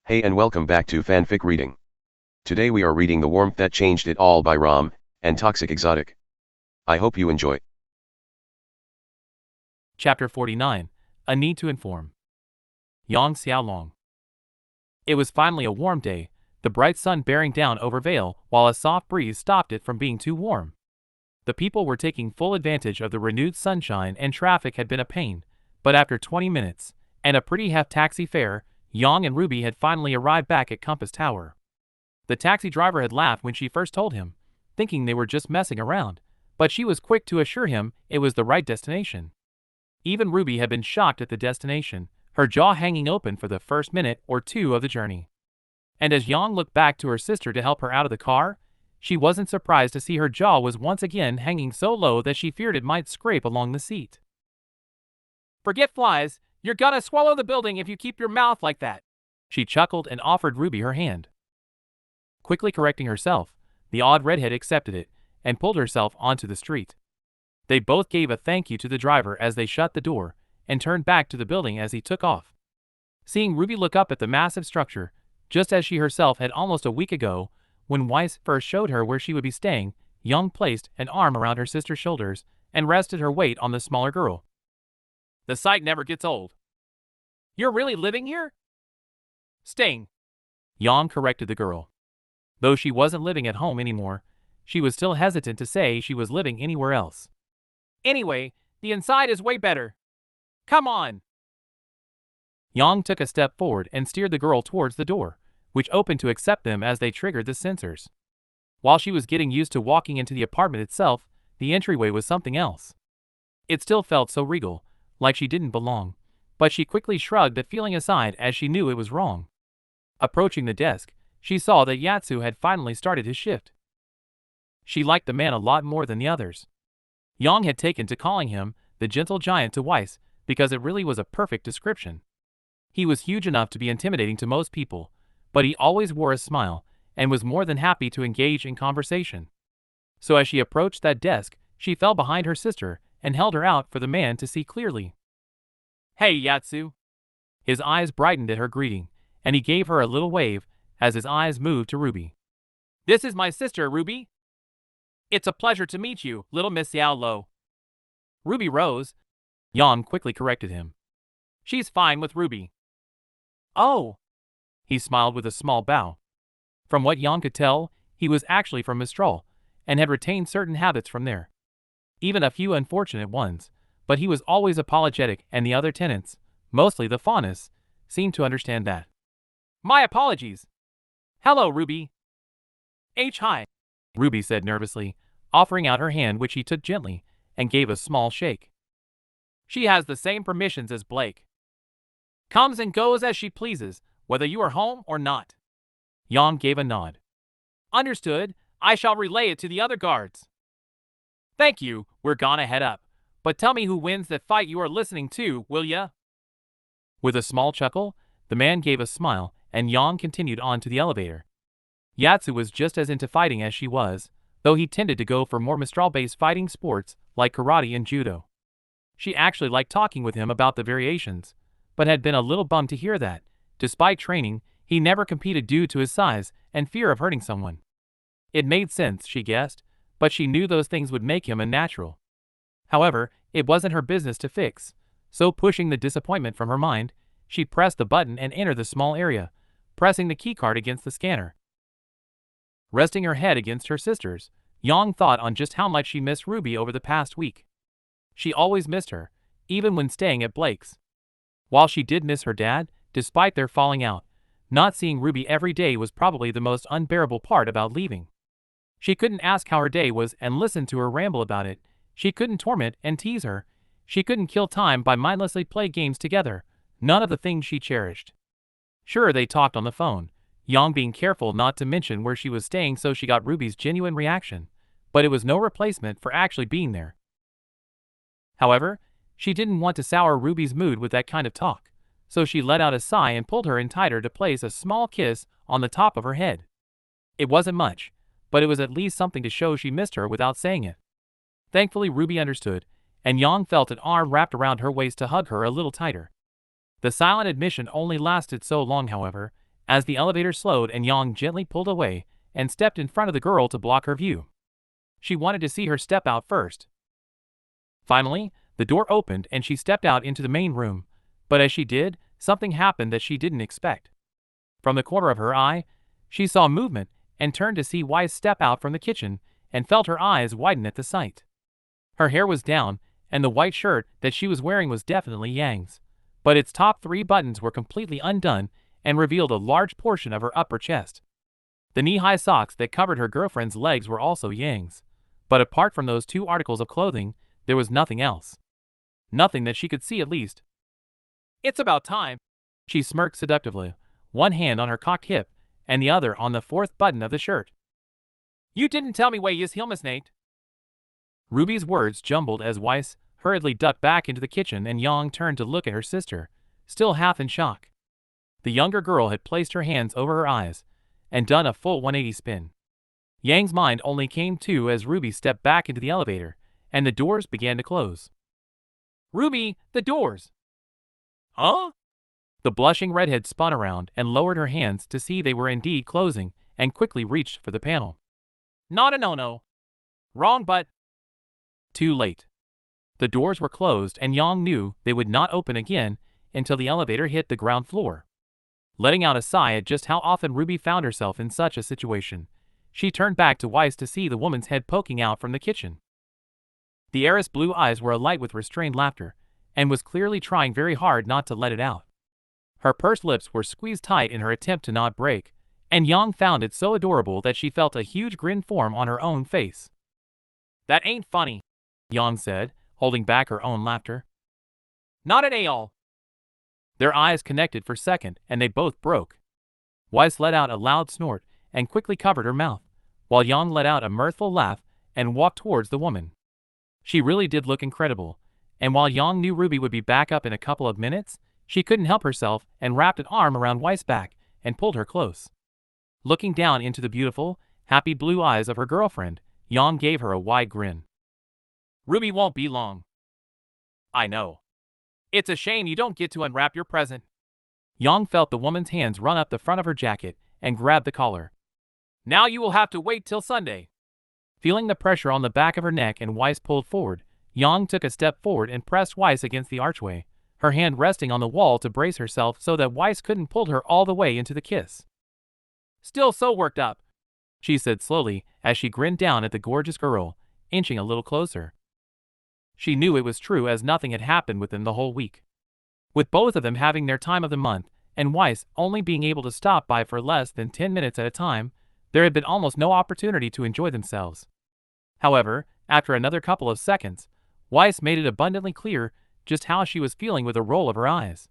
Hey and welcome back to Fanfic Reading. Today we are reading The Warmth That Changed It All by Raalm and ToxicExotic. I hope you enjoy. Chapter 49, A Need to Inform. Yang Xiaolong. It was finally a warm day, the bright sun bearing down over Vale while a soft breeze stopped it from being too warm. The people were taking full advantage of the renewed sunshine and traffic had been a pain, but after 20 minutes, and a pretty half taxi fare, Yang and Ruby had finally arrived back at Compass Tower. The taxi driver had laughed when she first told him, thinking they were just messing around, but she was quick to assure him it was the right destination. Even Ruby had been shocked at the destination, her jaw hanging open for the first minute or two of the journey. And as Yang looked back to her sister to help her out of the car, she wasn't surprised to see her jaw was once again hanging so low that she feared it might scrape along the seat. "Forget flies, you're gonna swallow the building if you keep your mouth like that," she chuckled and offered Ruby her hand. Quickly correcting herself, the odd redhead accepted it and pulled herself onto the street. They both gave a thank you to the driver as they shut the door and turned back to the building as he took off. Seeing Ruby look up at the massive structure, just as she herself had almost a week ago, when Weiss first showed her where she would be staying, Yang placed an arm around her sister's shoulders and rested her weight on the smaller girl. "The sight never gets old." "You're really living here?" "Staying," Yang corrected the girl. Though she wasn't living at home anymore, she was still hesitant to say she was living anywhere else. "Anyway, the inside is way better. Come on." Yang took a step forward and steered the girl towards the door, which opened to accept them as they triggered the sensors. While she was getting used to walking into the apartment itself, the entryway was something else. It still felt so regal, like she didn't belong, but she quickly shrugged that feeling aside as she knew it was wrong. Approaching the desk, she saw that Yatsu had finally started his shift. She liked the man a lot more than the others. Yang had taken to calling him the gentle giant to Weiss because it really was a perfect description. He was huge enough to be intimidating to most people, but he always wore a smile and was more than happy to engage in conversation. So as she approached that desk, she fell behind her sister and held her out for the man to see clearly. "Hey, Yatsu." His eyes brightened at her greeting, and he gave her a little wave as his eyes moved to Ruby. "This is my sister, Ruby." "It's a pleasure to meet you, little Miss Xiaolo." Ruby rose. Yang quickly corrected him. "She's fine with Ruby." "Oh." He smiled with a small bow. From what Yang could tell, he was actually from Mistral, and had retained certain habits from there. Even a few unfortunate ones, but he was always apologetic and the other tenants, mostly the Faunus, seemed to understand that. "My apologies. Hello, Ruby." "Hi," Ruby said nervously, offering out her hand which he took gently and gave a small shake. "She has the same permissions as Blake. Comes and goes as she pleases, whether you are home or not." Yang gave a nod. "Understood, I shall relay it to the other guards." "Thank you, we're gonna head up, but tell me who wins that fight you are listening to, will ya?" With a small chuckle, the man gave a smile and Yang continued on to the elevator. Yatsu was just as into fighting as she was, though he tended to go for more Mistral-based fighting sports like karate and judo. She actually liked talking with him about the variations, but had been a little bummed to hear that, despite training, he never competed due to his size and fear of hurting someone. It made sense, she guessed, but she knew those things would make him unnatural. However, it wasn't her business to fix, so pushing the disappointment from her mind, she pressed the button and entered the small area, pressing the keycard against the scanner. Resting her head against her sister's, Yang thought on just how much she missed Ruby over the past week. She always missed her, even when staying at Blake's. While she did miss her dad, despite their falling out, not seeing Ruby every day was probably the most unbearable part about leaving. She couldn't ask how her day was and listen to her ramble about it. She couldn't torment and tease her. She couldn't kill time by mindlessly play games together, none of the things she cherished. Sure, they talked on the phone, Yang being careful not to mention where she was staying so she got Ruby's genuine reaction, but it was no replacement for actually being there. However, she didn't want to sour Ruby's mood with that kind of talk, so she let out a sigh and pulled her in tighter to place a small kiss on the top of her head. It wasn't much, but it was at least something to show she missed her without saying it. Thankfully Ruby understood, and Yang felt an arm wrapped around her waist to hug her a little tighter. The silent admission only lasted so long, however, as the elevator slowed and Yang gently pulled away and stepped in front of the girl to block her view. She wanted to see her step out first. Finally, the door opened and she stepped out into the main room, but as she did, something happened that she didn't expect. From the corner of her eye, she saw movement and turned to see Weiss step out from the kitchen and felt her eyes widen at the sight. Her hair was down, and the white shirt that she was wearing was definitely Yang's, but its top 3 buttons were completely undone and revealed a large portion of her upper chest. The knee-high socks that covered her girlfriend's legs were also Yang's, but apart from those 2 articles of clothing, there was nothing else. Nothing that she could see, at least. "It's about time," she smirked seductively, one hand on her cocked hip and the other on the 4th button of the shirt. "You didn't tell me where yous Nate." Ruby's words jumbled as Weiss hurriedly ducked back into the kitchen and Yang turned to look at her sister, still half in shock. The younger girl had placed her hands over her eyes and done a full 180 spin. Yang's mind only came to as Ruby stepped back into the elevator and the doors began to close. "Ruby, the doors!" "Huh?" The blushing redhead spun around and lowered her hands to see they were indeed closing and quickly reached for the panel. "Not a no-no. Wrong but—" Too late. The doors were closed and Yang knew they would not open again until the elevator hit the ground floor. Letting out a sigh at just how often Ruby found herself in such a situation, she turned back to Weiss to see the woman's head poking out from the kitchen. The heiress' blue eyes were alight with restrained laughter and was clearly trying very hard not to let it out. Her pursed lips were squeezed tight in her attempt to not break, and Yang found it so adorable that she felt a huge grin form on her own face. "That ain't funny," Yang said, holding back her own laughter. "Not at all." Their eyes connected for a second and they both broke. Weiss let out a loud snort and quickly covered her mouth, while Yang let out a mirthful laugh and walked towards the woman. She really did look incredible, and while Yang knew Ruby would be back up in a couple of minutes, she couldn't help herself and wrapped an arm around Weiss' back and pulled her close. Looking down into the beautiful, happy blue eyes of her girlfriend, Yang gave her a wide grin. "Ruby won't be long." "I know. It's a shame you don't get to unwrap your present." Yang felt the woman's hands run up the front of her jacket and grabbed the collar. "Now you will have to wait till Sunday." Feeling the pressure on the back of her neck and Weiss pulled forward, Yang took a step forward and pressed Weiss against the archway, her hand resting on the wall to brace herself so that Weiss couldn't pull her all the way into the kiss. "Still so worked up," she said slowly as she grinned down at the gorgeous girl, inching a little closer. She knew it was true as nothing had happened within the whole week. With both of them having their time of the month, and Weiss only being able to stop by for less than 10 minutes at a time, there had been almost no opportunity to enjoy themselves. However, after another couple of seconds, Weiss made it abundantly clear just how she was feeling with a roll of her eyes.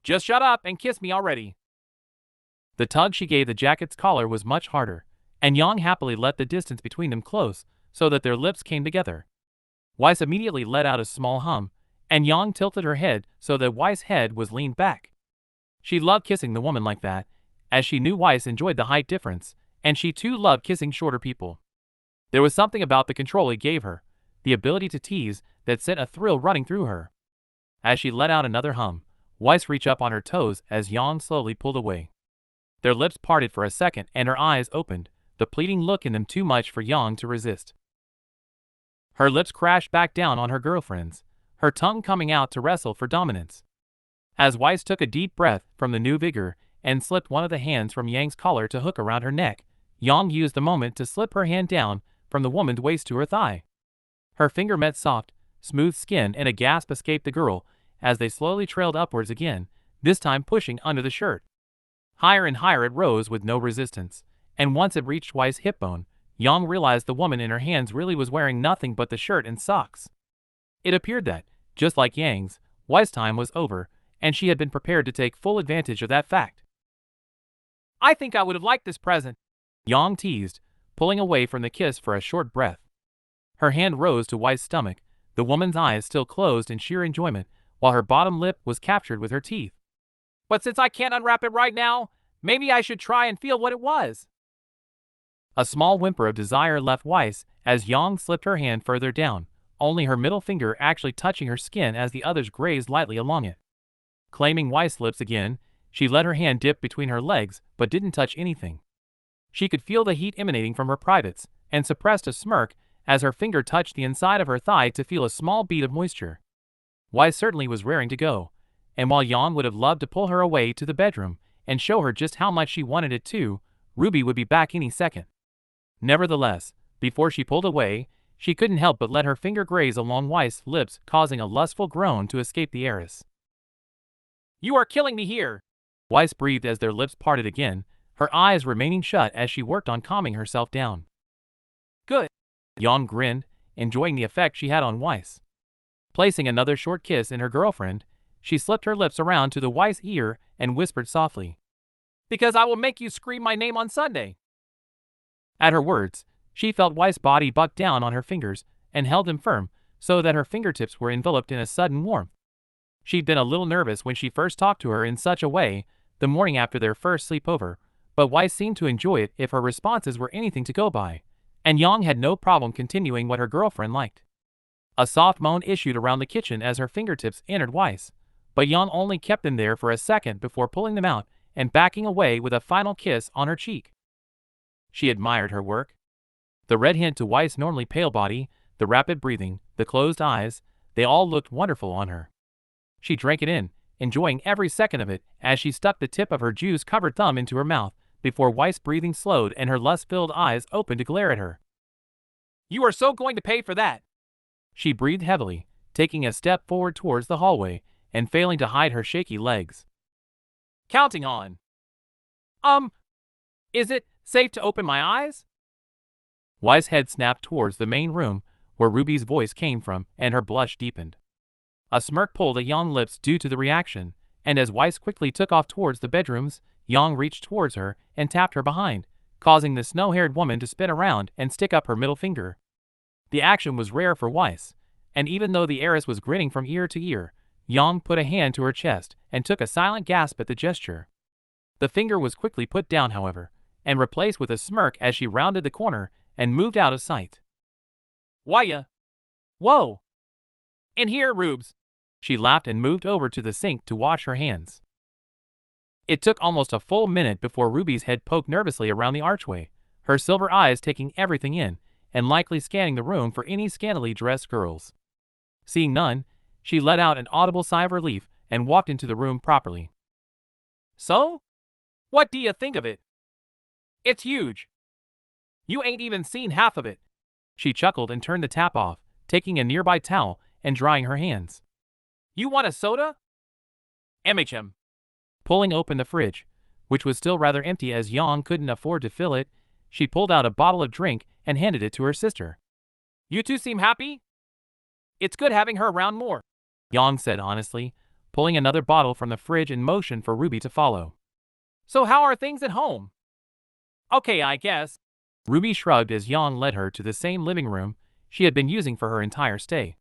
"Just shut up and kiss me already." The tug she gave the jacket's collar was much harder, and Yang happily let the distance between them close so that their lips came together. Weiss immediately let out a small hum, and Yang tilted her head so that Weiss' head was leaned back. She loved kissing the woman like that, as she knew Weiss enjoyed the height difference, and she too loved kissing shorter people. There was something about the control he gave her, the ability to tease, that sent a thrill running through her. As she let out another hum, Weiss reached up on her toes as Yang slowly pulled away. Their lips parted for a second and her eyes opened, the pleading look in them too much for Yang to resist. Her lips crashed back down on her girlfriend's, her tongue coming out to wrestle for dominance. As Weiss took a deep breath from the new vigor and slipped one of the hands from Yang's collar to hook around her neck, Yang used the moment to slip her hand down from the woman's waist to her thigh. Her finger met soft, smooth skin and a gasp escaped the girl as they slowly trailed upwards again, this time pushing under the shirt. Higher and higher it rose with no resistance, and once it reached Weiss' hip bone, Yang realized the woman in her hands really was wearing nothing but the shirt and socks. It appeared that, just like Yang's, Weiss' time was over, and she had been prepared to take full advantage of that fact. "I think I would have liked this present," Yang teased, pulling away from the kiss for a short breath. Her hand rose to Weiss' stomach, the woman's eyes still closed in sheer enjoyment, while her bottom lip was captured with her teeth. "But since I can't unwrap it right now, maybe I should try and feel what it was." A small whimper of desire left Weiss as Yang slipped her hand further down, only her middle finger actually touching her skin as the others grazed lightly along it. Claiming Weiss' lips again, She let her hand dip between her legs but didn't touch anything. She could feel the heat emanating from her privates and suppressed a smirk as her finger touched the inside of her thigh to feel a small bead of moisture. Weiss certainly was raring to go, and while Jan would have loved to pull her away to the bedroom and show her just how much she wanted it too, Ruby would be back any second. Nevertheless, before she pulled away, she couldn't help but let her finger graze along Weiss' lips, causing a lustful groan to escape the heiress. "You are killing me here," Weiss breathed as their lips parted again, her eyes remaining shut as she worked on calming herself down. "Good." Jan grinned, enjoying the effect she had on Weiss. Placing another short kiss in her girlfriend, she slipped her lips around to the Weiss ear and whispered softly, "Because I will make you scream my name on Sunday." At her words, she felt Weiss' body buck down on her fingers and held them firm so that her fingertips were enveloped in a sudden warmth. She'd been a little nervous when she first talked to her in such a way the morning after their first sleepover, but Weiss seemed to enjoy it if her responses were anything to go by, and Yang had no problem continuing what her girlfriend liked. A soft moan issued around the kitchen as her fingertips entered Weiss, but Yang only kept them there for a second before pulling them out and backing away with a final kiss on her cheek. She admired her work. The red hint to Weiss' normally pale body, the rapid breathing, the closed eyes, they all looked wonderful on her. She drank it in, enjoying every second of it as she stuck the tip of her juice-covered thumb into her mouth before Weiss' breathing slowed and her lust-filled eyes opened to glare at her. "You are so going to pay for that!" She breathed heavily, taking a step forward towards the hallway and failing to hide her shaky legs. "Counting on. Is it safe to open my eyes?" Weiss' head snapped towards the main room where Ruby's voice came from, and her blush deepened. A smirk pulled at Yang's lips due to the reaction, and as Weiss quickly took off towards the bedrooms, Yang reached towards her and tapped her behind, causing the snow-haired woman to spin around and stick up her middle finger. The action was rare for Weiss, and even though the heiress was grinning from ear to ear, Yang put a hand to her chest and took a silent gasp at the gesture. The finger was quickly put down, however, and replaced with a smirk as she rounded the corner and moved out of sight. "Why Whoa! In here, Rubes!" She laughed and moved over to the sink to wash her hands. It took almost a full minute before Ruby's head poked nervously around the archway, her silver eyes taking everything in and likely scanning the room for any scantily dressed girls. Seeing none, she let out an audible sigh of relief and walked into the room properly. "So? What do you think of it? It's huge. You ain't even seen half of it." She chuckled and turned the tap off, taking a nearby towel and drying her hands. "You want a soda?" "MHM." Pulling open the fridge, which was still rather empty as Yang couldn't afford to fill it, she pulled out a bottle of drink and handed it to her sister. "You two seem happy? It's good having her around more," Yang said honestly, pulling another bottle from the fridge and motioned for Ruby to follow. "So how are things at home?" "Okay, I guess." Ruby shrugged as Yang led her to the same living room she had been using for her entire stay.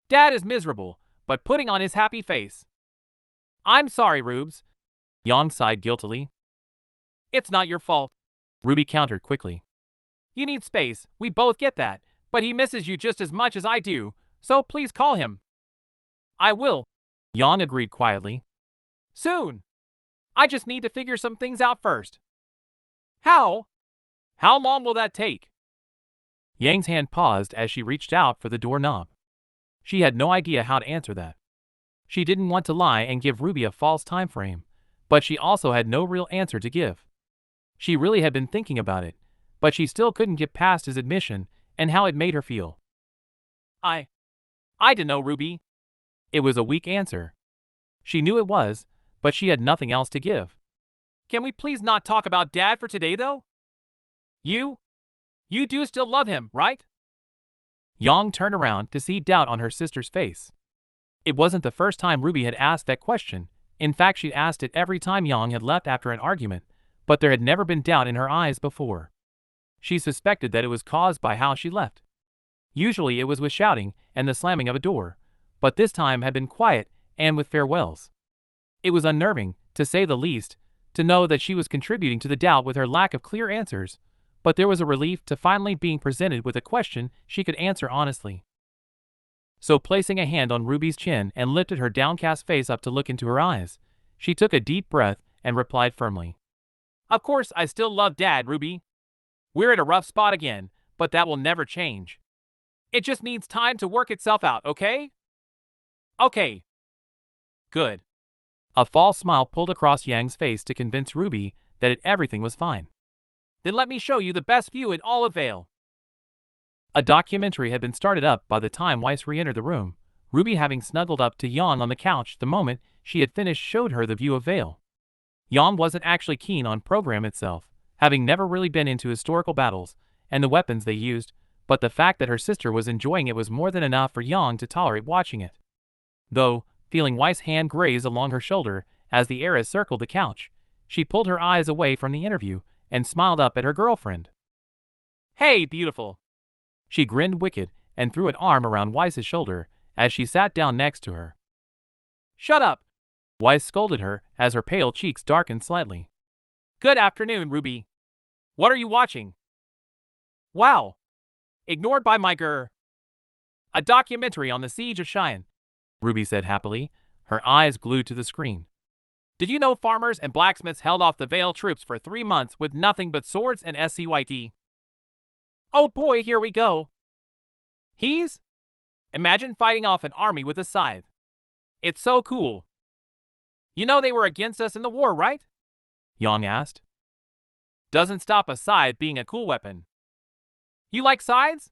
"Dad is miserable, but putting on his happy face." "I'm sorry, Rubes." Yang sighed guiltily. "It's not your fault," Ruby countered quickly. "You need space, we both get that, but he misses you just as much as I do, so please call him." "I will," Yang agreed quietly. "Soon. I just need to figure some things out first." "How? How long will that take?" Yang's hand paused as she reached out for the doorknob. She had no idea how to answer that. She didn't want to lie and give Ruby a false time frame, but she also had no real answer to give. She really had been thinking about it, but she still couldn't get past his admission and how it made her feel. I dunno, Ruby." It was a weak answer. She knew it was, but she had nothing else to give. "Can we please not talk about Dad for today, though? You do still love him, right?" Yang turned around to see doubt on her sister's face. It wasn't the first time Ruby had asked that question. In fact, she'd asked it every time Yang had left after an argument, but there had never been doubt in her eyes before. She suspected that it was caused by how she left. Usually it was with shouting and the slamming of a door, but this time had been quiet and with farewells. It was unnerving, to say the least, to know that she was contributing to the doubt with her lack of clear answers, but there was a relief to finally being presented with a question she could answer honestly. So placing a hand on Ruby's chin and lifted her downcast face up to look into her eyes, she took a deep breath and replied firmly. Of course I still love Dad, Ruby. We're at a rough spot again, but that will never change. It just needs time to work itself out, okay? Okay. Good. A false smile pulled across Yang's face to convince Ruby that everything was fine. Then let me show you the best view in all of Vale. A documentary had been started up by the time Weiss re-entered the room, Ruby having snuggled up to Yang on the couch the moment she had finished showed her the view of Vale. Yang wasn't actually keen on program itself, having never really been into historical battles and the weapons they used, but the fact that her sister was enjoying it was more than enough for Yang to tolerate watching it. Though, feeling Weiss' hand graze along her shoulder as the heiress circled the couch, she pulled her eyes away from the interview and smiled up at her girlfriend. Hey, beautiful! She grinned wicked and threw an arm around Weiss's shoulder as she sat down next to her. Shut up! Weiss scolded her as her pale cheeks darkened slightly. Good afternoon, Ruby. What are you watching? Wow! Ignored by my grr. A documentary on the siege of Cheyenne, Ruby said happily, her eyes glued to the screen. Did you know farmers and blacksmiths held off the Vale troops for 3 months with nothing but swords and SCYT? Oh boy, here we go. Imagine fighting off an army with a scythe. It's so cool. You know they were against us in the war, right? Yang asked. Doesn't stop a scythe being a cool weapon. You like scythes?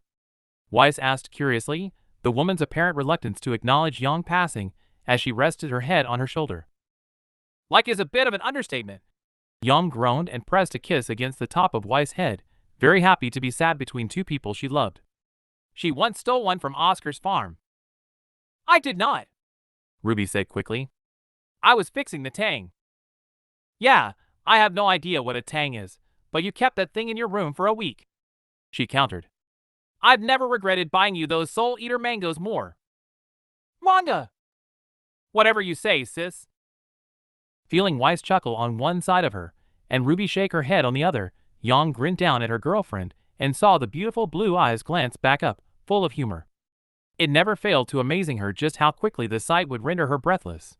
Weiss asked curiously, the woman's apparent reluctance to acknowledge Yang passing as she rested her head on her shoulder. Like is a bit of an understatement. Yang groaned and pressed a kiss against the top of Weiss' head, very happy to be sat between two people she loved. She once stole one from Oscar's farm. I did not, Ruby said quickly. I was fixing the tang. Yeah, I have no idea what a tang is, but you kept that thing in your room for a week, she countered. I've never regretted buying you those Soul Eater mangoes more. Manga! Whatever you say, sis. Feeling Weiss chuckle on one side of her, and Ruby shake her head on the other, Yang grinned down at her girlfriend and saw the beautiful blue eyes glance back up, full of humor. It never failed to amazing her just how quickly the sight would render her breathless.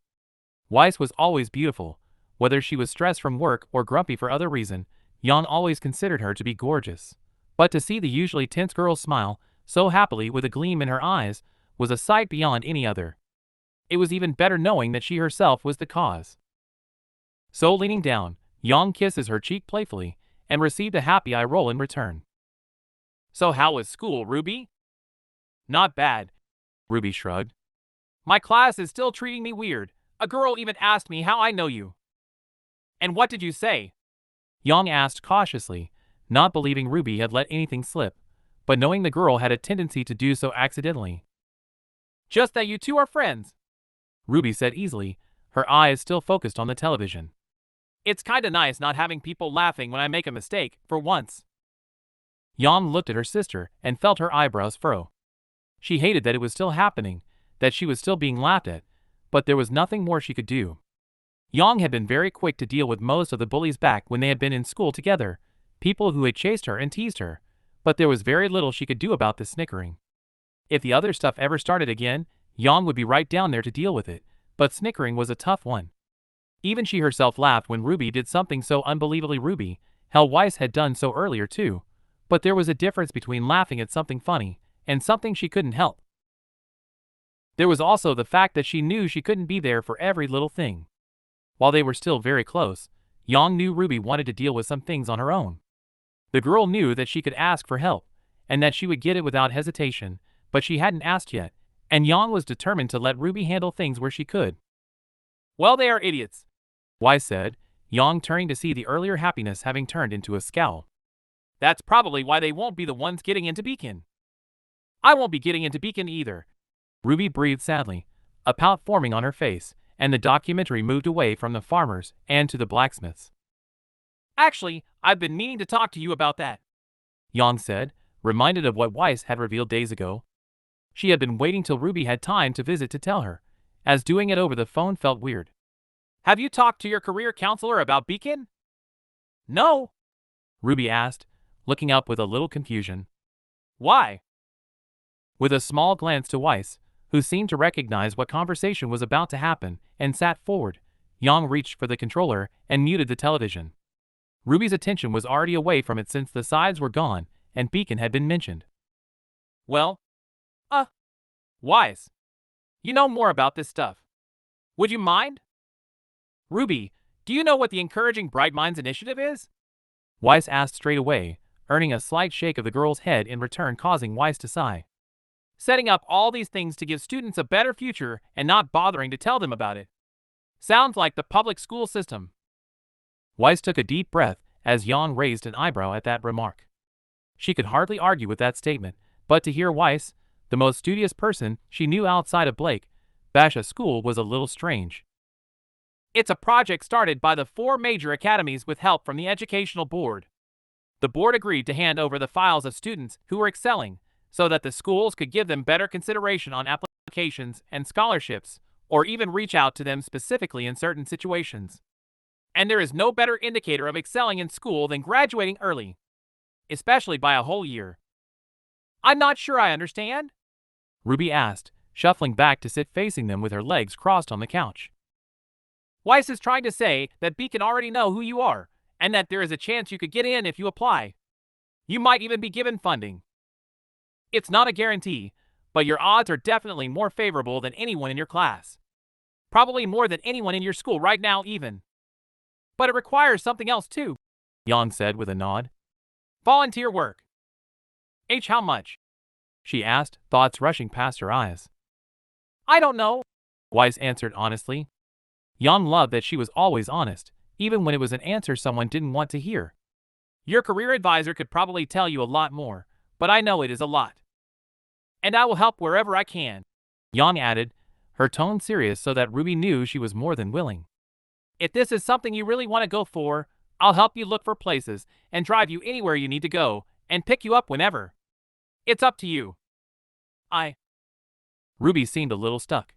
Weiss was always beautiful. Whether she was stressed from work or grumpy for other reason, Yang always considered her to be gorgeous. But to see the usually tense girl smile so happily with a gleam in her eyes was a sight beyond any other. It was even better knowing that she herself was the cause. So leaning down, Yang kisses her cheek playfully and received a happy eye roll in return. So how was school, Ruby? Not bad, Ruby shrugged. My class is still treating me weird. A girl even asked me how I know you. And what did you say? Yang asked cautiously, not believing Ruby had let anything slip, but knowing the girl had a tendency to do so accidentally. Just that you two are friends, Ruby said easily, her eyes still focused on the television. It's kinda nice not having people laughing when I make a mistake, for once. Yang looked at her sister and felt her eyebrows furrow. She hated that it was still happening, that she was still being laughed at, but there was nothing more she could do. Yang had been very quick to deal with most of the bullies back when they had been in school together, people who had chased her and teased her, but there was very little she could do about this snickering. If the other stuff ever started again, Yang would be right down there to deal with it, but snickering was a tough one. Even she herself laughed when Ruby did something so unbelievably Ruby, hell Weiss had done so earlier too, but there was a difference between laughing at something funny and something she couldn't help. There was also the fact that she knew she couldn't be there for every little thing. While they were still very close, Yang knew Ruby wanted to deal with some things on her own. The girl knew that she could ask for help, and that she would get it without hesitation, but she hadn't asked yet, and Yang was determined to let Ruby handle things where she could. Well, they are idiots, Weiss said, Yang turning to see the earlier happiness having turned into a scowl. That's probably why they won't be the ones getting into Beacon. I won't be getting into Beacon either, Ruby breathed sadly, a pout forming on her face, and the documentary moved away from the farmers and to the blacksmiths. Actually, I've been meaning to talk to you about that, Yang said, reminded of what Weiss had revealed days ago. She had been waiting till Ruby had time to visit to tell her, as doing it over the phone felt weird. Have you talked to your career counselor about Beacon? No, Ruby asked, looking up with a little confusion. Why? With a small glance to Weiss, who seemed to recognize what conversation was about to happen and sat forward, Yang reached for the controller and muted the television. Ruby's attention was already away from it since the sides were gone and Beacon had been mentioned. Well, Wise. You know more about this stuff. Would you mind? Ruby, do you know what the Encouraging Bright Minds initiative is? Wise asked straight away, earning a slight shake of the girl's head in return, causing Wise to sigh. Setting up all these things to give students a better future and not bothering to tell them about it. Sounds like the public school system. Wise took a deep breath as Yang raised an eyebrow at that remark. She could hardly argue with that statement, but to hear Wise, the most studious person she knew outside of Blake, bash a school was a little strange. It's a project started by the 4 major academies with help from the Educational Board. The board agreed to hand over the files of students who were excelling so that the schools could give them better consideration on applications and scholarships, or even reach out to them specifically in certain situations. And there is no better indicator of excelling in school than graduating early, especially by a whole year. I'm not sure I understand, Ruby asked, shuffling back to sit facing them with her legs crossed on the couch. Weiss is trying to say that Beacon already know who you are, and that there is a chance you could get in if you apply. You might even be given funding. It's not a guarantee, but your odds are definitely more favorable than anyone in your class. Probably more than anyone in your school right now even. But it requires something else too, Yang said with a nod. Volunteer work. How much? She asked, thoughts rushing past her eyes. I don't know, Weiss answered honestly. Yang loved that she was always honest, even when it was an answer someone didn't want to hear. Your career advisor could probably tell you a lot more, but I know it is a lot. And I will help wherever I can, Yang added, her tone serious so that Ruby knew she was more than willing. If this is something you really want to go for, I'll help you look for places and drive you anywhere you need to go and pick you up whenever. It's up to you. Ruby seemed a little stuck.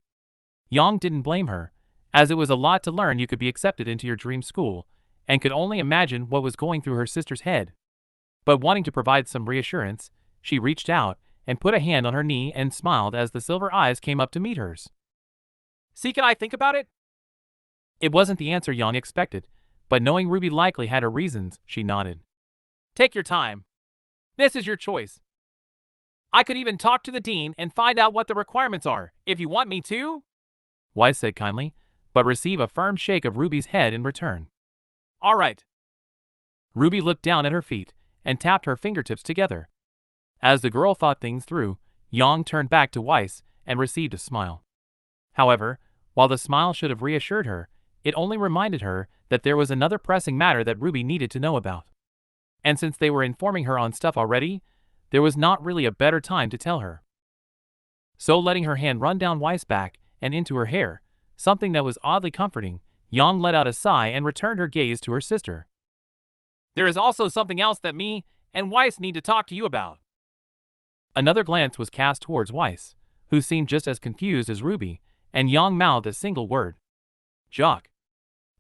Yang didn't blame her, as it was a lot to learn you could be accepted into your dream school, and could only imagine what was going through her sister's head. But wanting to provide some reassurance, she reached out and put a hand on her knee and smiled as the silver eyes came up to meet hers. See, can I think about it? It wasn't the answer Yang expected, but knowing Ruby likely had her reasons, she nodded. Take your time. This is your choice. I could even talk to the dean and find out what the requirements are, if you want me to, Weiss said kindly, but receive a firm shake of Ruby's head in return. All right. Ruby looked down at her feet and tapped her fingertips together. As the girl thought things through, Yang turned back to Weiss and received a smile. However, while the smile should have reassured her, it only reminded her that there was another pressing matter that Ruby needed to know about. And since they were informing her on stuff already, there was not really a better time to tell her. So letting her hand run down Weiss' back and into her hair, something that was oddly comforting, Yang let out a sigh and returned her gaze to her sister. There is also something else that me and Weiss need to talk to you about. Another glance was cast towards Weiss, who seemed just as confused as Ruby, and Yang mouthed a single word. Jock.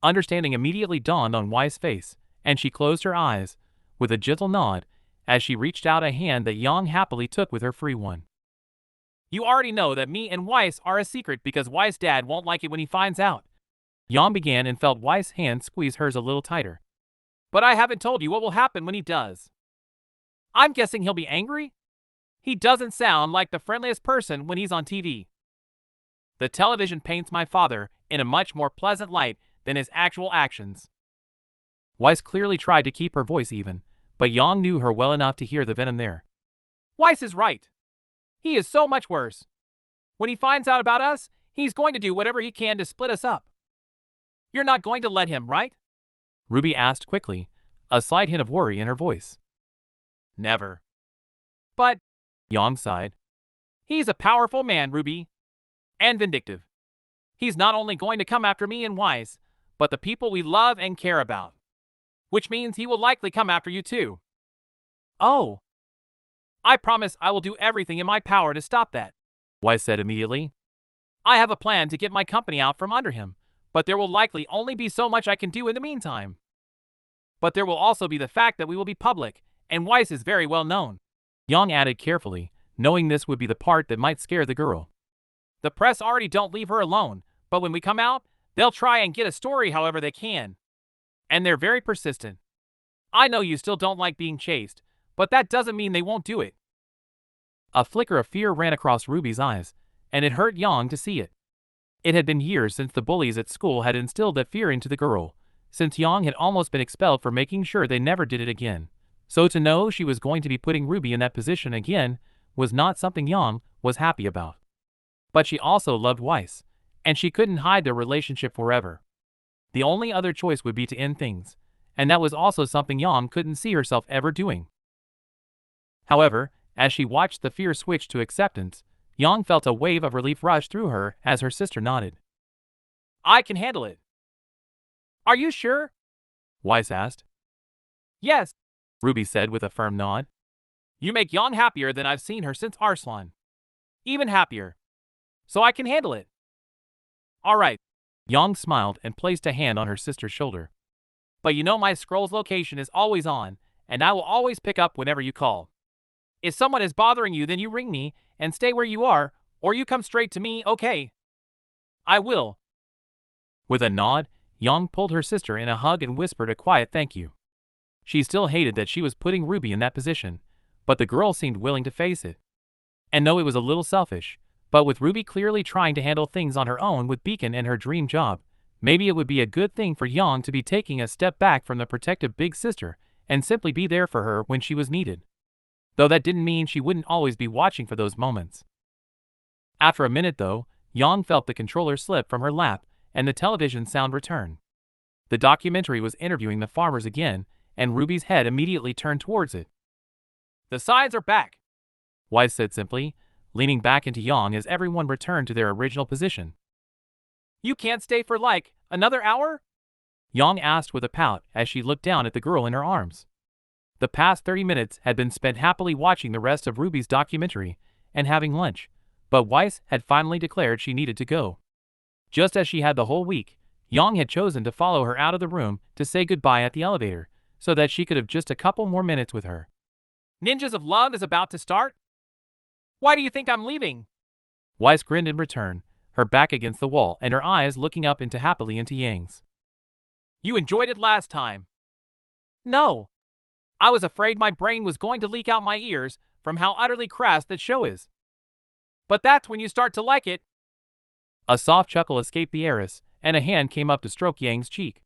Understanding immediately dawned on Weiss' face, and she closed her eyes, with a gentle nod, as she reached out a hand that Yang happily took with her free one. You already know that me and Weiss are a secret because Weiss' dad won't like it when he finds out. Yang began and felt Weiss' hand squeeze hers a little tighter. But I haven't told you what will happen when he does. I'm guessing he'll be angry? He doesn't sound like the friendliest person when he's on TV. The television paints my father in a much more pleasant light than his actual actions. Weiss clearly tried to keep her voice even, but Yang knew her well enough to hear the venom there. Weiss is right. He is so much worse. When he finds out about us, he's going to do whatever he can to split us up. You're not going to let him, right? Ruby asked quickly, a slight hint of worry in her voice. Never. But, Yang sighed. He's a powerful man, Ruby. And vindictive. He's not only going to come after me and Weiss, but the people we love and care about. Which means he will likely come after you too. Oh. I promise I will do everything in my power to stop that, Weiss said immediately. I have a plan to get my company out from under him, but there will likely only be so much I can do in the meantime. But there will also be the fact that we will be public, and Weiss is very well known, Yang added carefully, knowing this would be the part that might scare the girl. The press already don't leave her alone, but when we come out, They'll try and get a story however they can. And they're very persistent. I know you still don't like being chased, but that doesn't mean they won't do it. A flicker of fear ran across Ruby's eyes, and it hurt Yang to see it. It had been years since the bullies at school had instilled that fear into the girl, since Yang had almost been expelled for making sure they never did it again. So to know she was going to be putting Ruby in that position again was not something Yang was happy about. But she also loved Weiss, and she couldn't hide their relationship forever. The only other choice would be to end things, and that was also something Yang couldn't see herself ever doing. However, as she watched the fear switch to acceptance, Yang felt a wave of relief rush through her as her sister nodded. I can handle it. Are you sure? Weiss asked. Yes, Ruby said with a firm nod. You make Yang happier than I've seen her since Arslan. Even happier. So I can handle it. All right. Yang smiled and placed a hand on her sister's shoulder. But you know my scroll's location is always on, and I will always pick up whenever you call. If someone is bothering you, then you ring me and stay where you are, or you come straight to me, okay? I will. With a nod, Yang pulled her sister in a hug and whispered a quiet thank you. She still hated that she was putting Ruby in that position, but the girl seemed willing to face it. And though it was a little selfish, but with Ruby clearly trying to handle things on her own with Beacon and her dream job, maybe it would be a good thing for Yang to be taking a step back from the protective big sister and simply be there for her when she was needed. Though that didn't mean she wouldn't always be watching for those moments. After a minute though, Yang felt the controller slip from her lap and the television sound return. The documentary was interviewing the farmers again, and Ruby's head immediately turned towards it. The signs are back, Weiss said simply, leaning back into Yang as everyone returned to their original position. You can't stay for like another hour? Yang asked with a pout as she looked down at the girl in her arms. The past 30 minutes had been spent happily watching the rest of Ruby's documentary and having lunch, but Weiss had finally declared she needed to go. Just as she had the whole week, Yang had chosen to follow her out of the room to say goodbye at the elevator, so that she could have just a couple more minutes with her. Ninjas of Love is about to start? Why do you think I'm leaving? Weiss grinned in return, her back against the wall and her eyes looking up happily into Yang's. You enjoyed it last time. No. I was afraid my brain was going to leak out my ears from how utterly crass that show is. But that's when you start to like it. A soft chuckle escaped the heiress, and a hand came up to stroke Yang's cheek.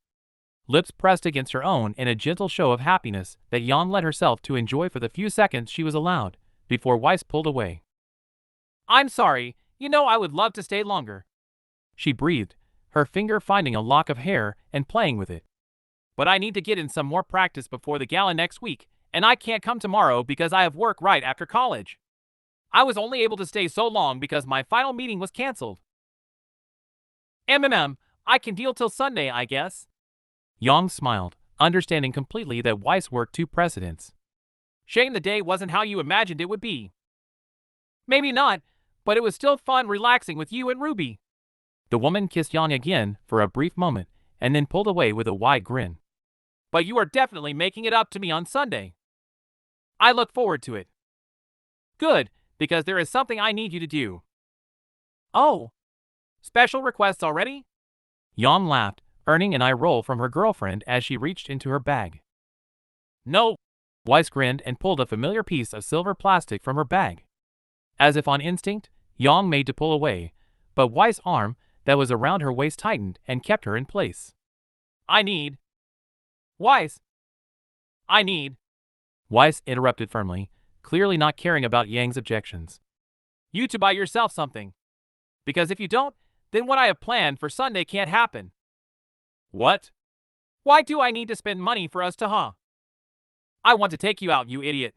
Lips pressed against her own in a gentle show of happiness that Yang let herself to enjoy for the few seconds she was allowed, before Weiss pulled away. I'm sorry, you know I would love to stay longer. She breathed, her finger finding a lock of hair and playing with it. But I need to get in some more practice before the gala next week, and I can't come tomorrow because I have work right after college. I was only able to stay so long because my final meeting was cancelled. I can deal till Sunday, I guess. Yang smiled, understanding completely that Weiss worked two precedents. Shame the day wasn't how you imagined it would be. Maybe not, but it was still fun relaxing with you and Ruby. The woman kissed Yang again for a brief moment, and then pulled away with a wide grin. But you are definitely making it up to me on Sunday. I look forward to it. Good, because there is something I need you to do. Oh. Special requests already? Yang laughed, earning an eye roll from her girlfriend as she reached into her bag. No. Weiss grinned and pulled a familiar piece of silver plastic from her bag. As if on instinct, Yang made to pull away, but Weiss' arm that was around her waist tightened and kept her in place. Weiss. Weiss interrupted firmly, clearly not caring about Yang's objections. You to buy yourself something. Because if you don't, then what I have planned for Sunday can't happen. What? Why do I need to spend money for us to I want to take you out, you idiot.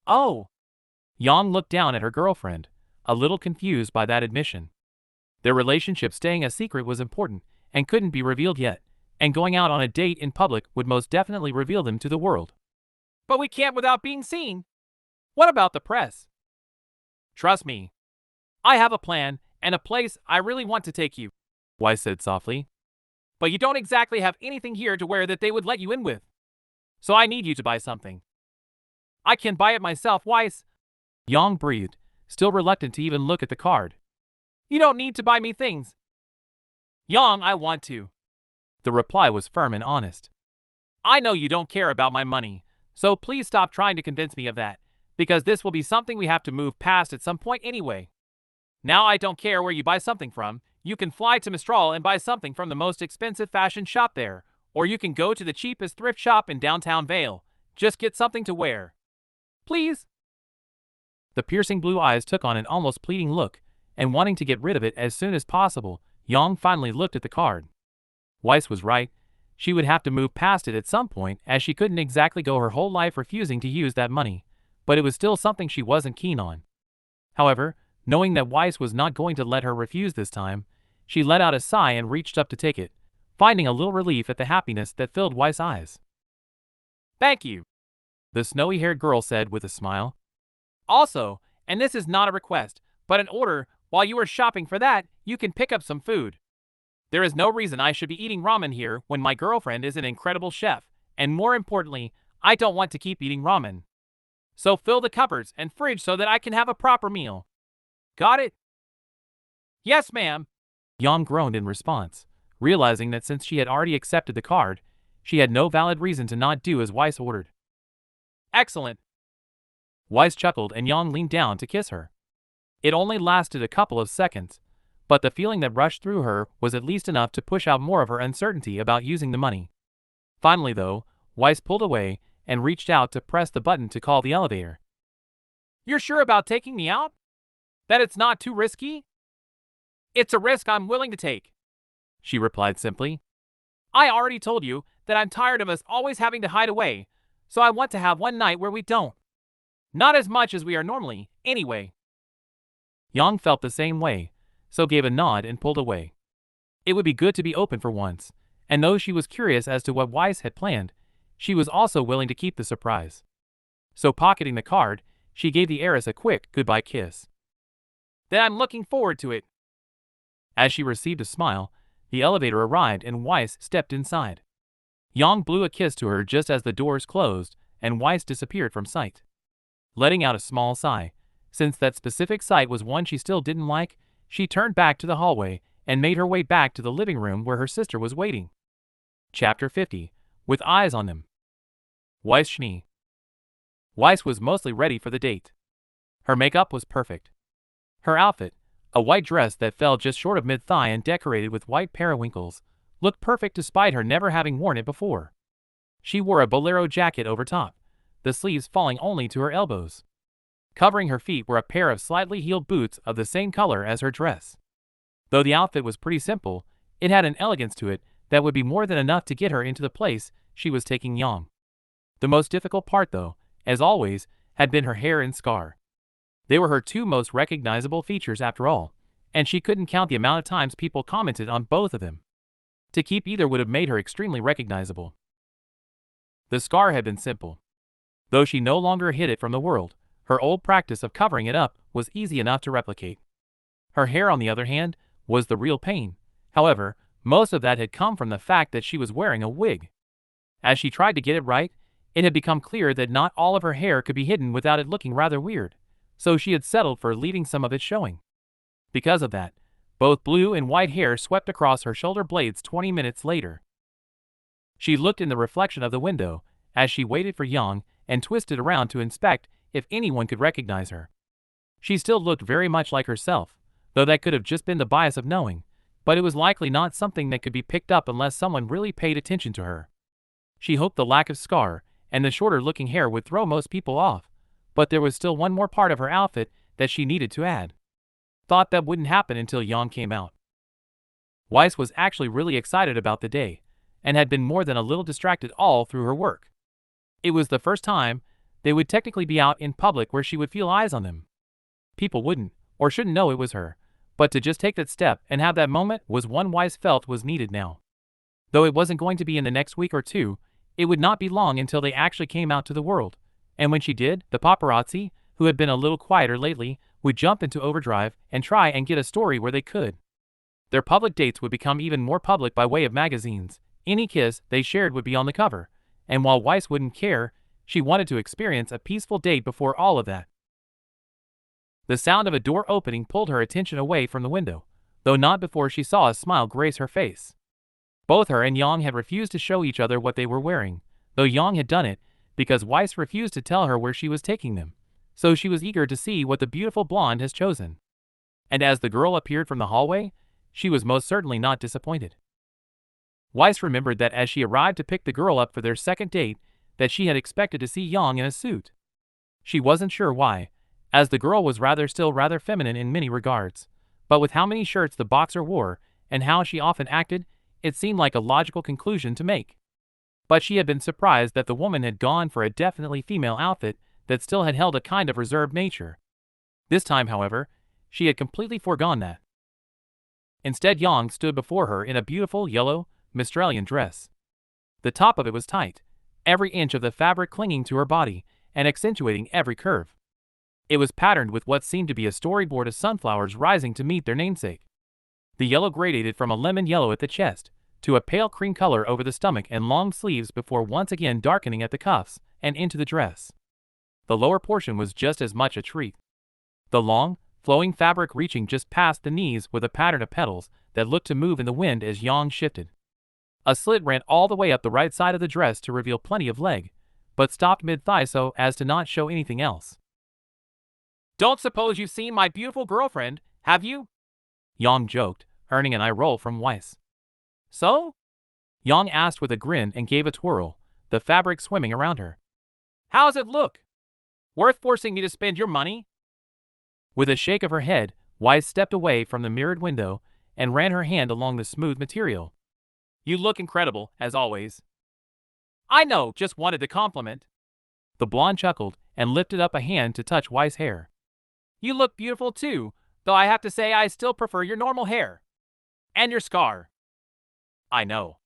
Oh. Yang looked down at her girlfriend, a little confused by that admission. Their relationship staying a secret was important and couldn't be revealed yet, and going out on a date in public would most definitely reveal them to the world. But we can't without being seen. What about the press? Trust me. I have a plan and a place I really want to take you, Weiss said softly. But you don't exactly have anything here to wear that they would let you in with. So I need you to buy something. I can buy it myself, Weiss. Yang breathed, still reluctant to even look at the card. You don't need to buy me things. Yang, I want to. The reply was firm and honest. I know you don't care about my money, so please stop trying to convince me of that, because this will be something we have to move past at some point anyway. Now I don't care where you buy something from, you can fly to Mistral and buy something from the most expensive fashion shop there, or you can go to the cheapest thrift shop in downtown Vale. Just get something to wear. Please? The piercing blue eyes took on an almost pleading look, and wanting to get rid of it as soon as possible, Yang finally looked at the card. Weiss was right. She would have to move past it at some point, as she couldn't exactly go her whole life refusing to use that money, but it was still something she wasn't keen on. However, knowing that Weiss was not going to let her refuse this time, she let out a sigh and reached up to take it, finding a little relief at the happiness that filled Weiss' eyes. Thank you, the snowy-haired girl said with a smile. Also, and this is not a request, but an order, while you are shopping for that, you can pick up some food. There is no reason I should be eating ramen here when my girlfriend is an incredible chef, and more importantly, I don't want to keep eating ramen. So fill the cupboards and fridge so that I can have a proper meal. Got it? Yes, ma'am. Yang groaned in response, realizing that since she had already accepted the card, she had no valid reason to not do as Weiss ordered. Excellent. Weiss chuckled and Yang leaned down to kiss her. It only lasted a couple of seconds, but the feeling that rushed through her was at least enough to push out more of her uncertainty about using the money. Finally, though, Weiss pulled away and reached out to press the button to call the elevator. You're sure about taking me out? That it's not too risky? It's a risk I'm willing to take, she replied simply. I already told you that I'm tired of us always having to hide away, so I want to have one night where we don't. Not as much as we are normally, anyway. Yang felt the same way, so gave a nod and pulled away. It would be good to be open for once, and though she was curious as to what Weiss had planned, she was also willing to keep the surprise. So pocketing the card, she gave the heiress a quick goodbye kiss. Then I'm looking forward to it. As she received a smile, the elevator arrived and Weiss stepped inside. Yang blew a kiss to her just as the doors closed, and Weiss disappeared from sight. Letting out a small sigh, since that specific sight was one she still didn't like, she turned back to the hallway and made her way back to the living room where her sister was waiting. Chapter 50. With Eyes on Them. Weiss Schnee. Weiss was mostly ready for the date. Her makeup was perfect. Her outfit, a white dress that fell just short of mid-thigh and decorated with white periwinkles, looked perfect despite her never having worn it before. She wore a bolero jacket over top, the sleeves falling only to her elbows. Covering her feet were a pair of slightly heeled boots of the same color as her dress. Though the outfit was pretty simple, it had an elegance to it that would be more than enough to get her into the place she was taking Yang. The most difficult part, though, as always, had been her hair and scar. They were her two most recognizable features after all, and she couldn't count the amount of times people commented on both of them. To keep either would have made her extremely recognizable. The scar had been simple. Though she no longer hid it from the world, her old practice of covering it up was easy enough to replicate. Her hair, on the other hand, was the real pain. However, most of that had come from the fact that she was wearing a wig. As she tried to get it right, it had become clear that not all of her hair could be hidden without it looking rather weird, so she had settled for leaving some of it showing. Because of that, both blue and white hair swept across her shoulder blades 20 minutes later. She looked in the reflection of the window as she waited for Yang and twisted around to inspect if anyone could recognize her. She still looked very much like herself, though that could have just been the bias of knowing, but it was likely not something that could be picked up unless someone really paid attention to her. She hoped the lack of scar and the shorter-looking hair would throw most people off, but there was still one more part of her outfit that she needed to add. Thought that wouldn't happen until Yang came out. Weiss was actually really excited about the day, and had been more than a little distracted all through her work. It was the first time they would technically be out in public where she would feel eyes on them. People wouldn't, or shouldn't know it was her, but to just take that step and have that moment was one Weiss felt was needed now. Though it wasn't going to be in the next week or two, it would not be long until they actually came out to the world, and when she did, the paparazzi, who had been a little quieter lately, would jump into overdrive and try and get a story where they could. Their public dates would become even more public by way of magazines. Any kiss they shared would be on the cover, and while Weiss wouldn't care, she wanted to experience a peaceful date before all of that. The sound of a door opening pulled her attention away from the window, though not before she saw a smile grace her face. Both her and Yang had refused to show each other what they were wearing, though Yang had done it because Weiss refused to tell her where she was taking them, so she was eager to see what the beautiful blonde has chosen. And as the girl appeared from the hallway, she was most certainly not disappointed. Weiss remembered that as she arrived to pick the girl up for their second date, that she had expected to see Yang in a suit. She wasn't sure why, as the girl was still rather feminine in many regards, but with how many shirts the boxer wore and how she often acted, it seemed like a logical conclusion to make. But she had been surprised that the woman had gone for a definitely female outfit that still had held a kind of reserved nature. This time, however, she had completely foregone that. Instead, Yang stood before her in a beautiful yellow, Mistralian dress. The top of it was tight, every inch of the fabric clinging to her body and accentuating every curve. It was patterned with what seemed to be a storyboard of sunflowers rising to meet their namesake. The yellow gradated from a lemon yellow at the chest to a pale cream color over the stomach and long sleeves before once again darkening at the cuffs and into the dress. The lower portion was just as much a treat. The long, flowing fabric reaching just past the knees with a pattern of petals that looked to move in the wind as Yang shifted. A slit ran all the way up the right side of the dress to reveal plenty of leg, but stopped mid-thigh so as to not show anything else. "Don't suppose you've seen my beautiful girlfriend, have you?" Yang joked, earning an eye roll from Weiss. "So?" Yang asked with a grin and gave a twirl, the fabric swimming around her. "How's it look? Worth forcing me to spend your money?" With a shake of her head, Weiss stepped away from the mirrored window and ran her hand along the smooth material. "You look incredible, as always." "I know, just wanted to compliment." The blonde chuckled and lifted up a hand to touch Weiss' hair. "You look beautiful too, though I have to say I still prefer your normal hair. And your scar." "I know,"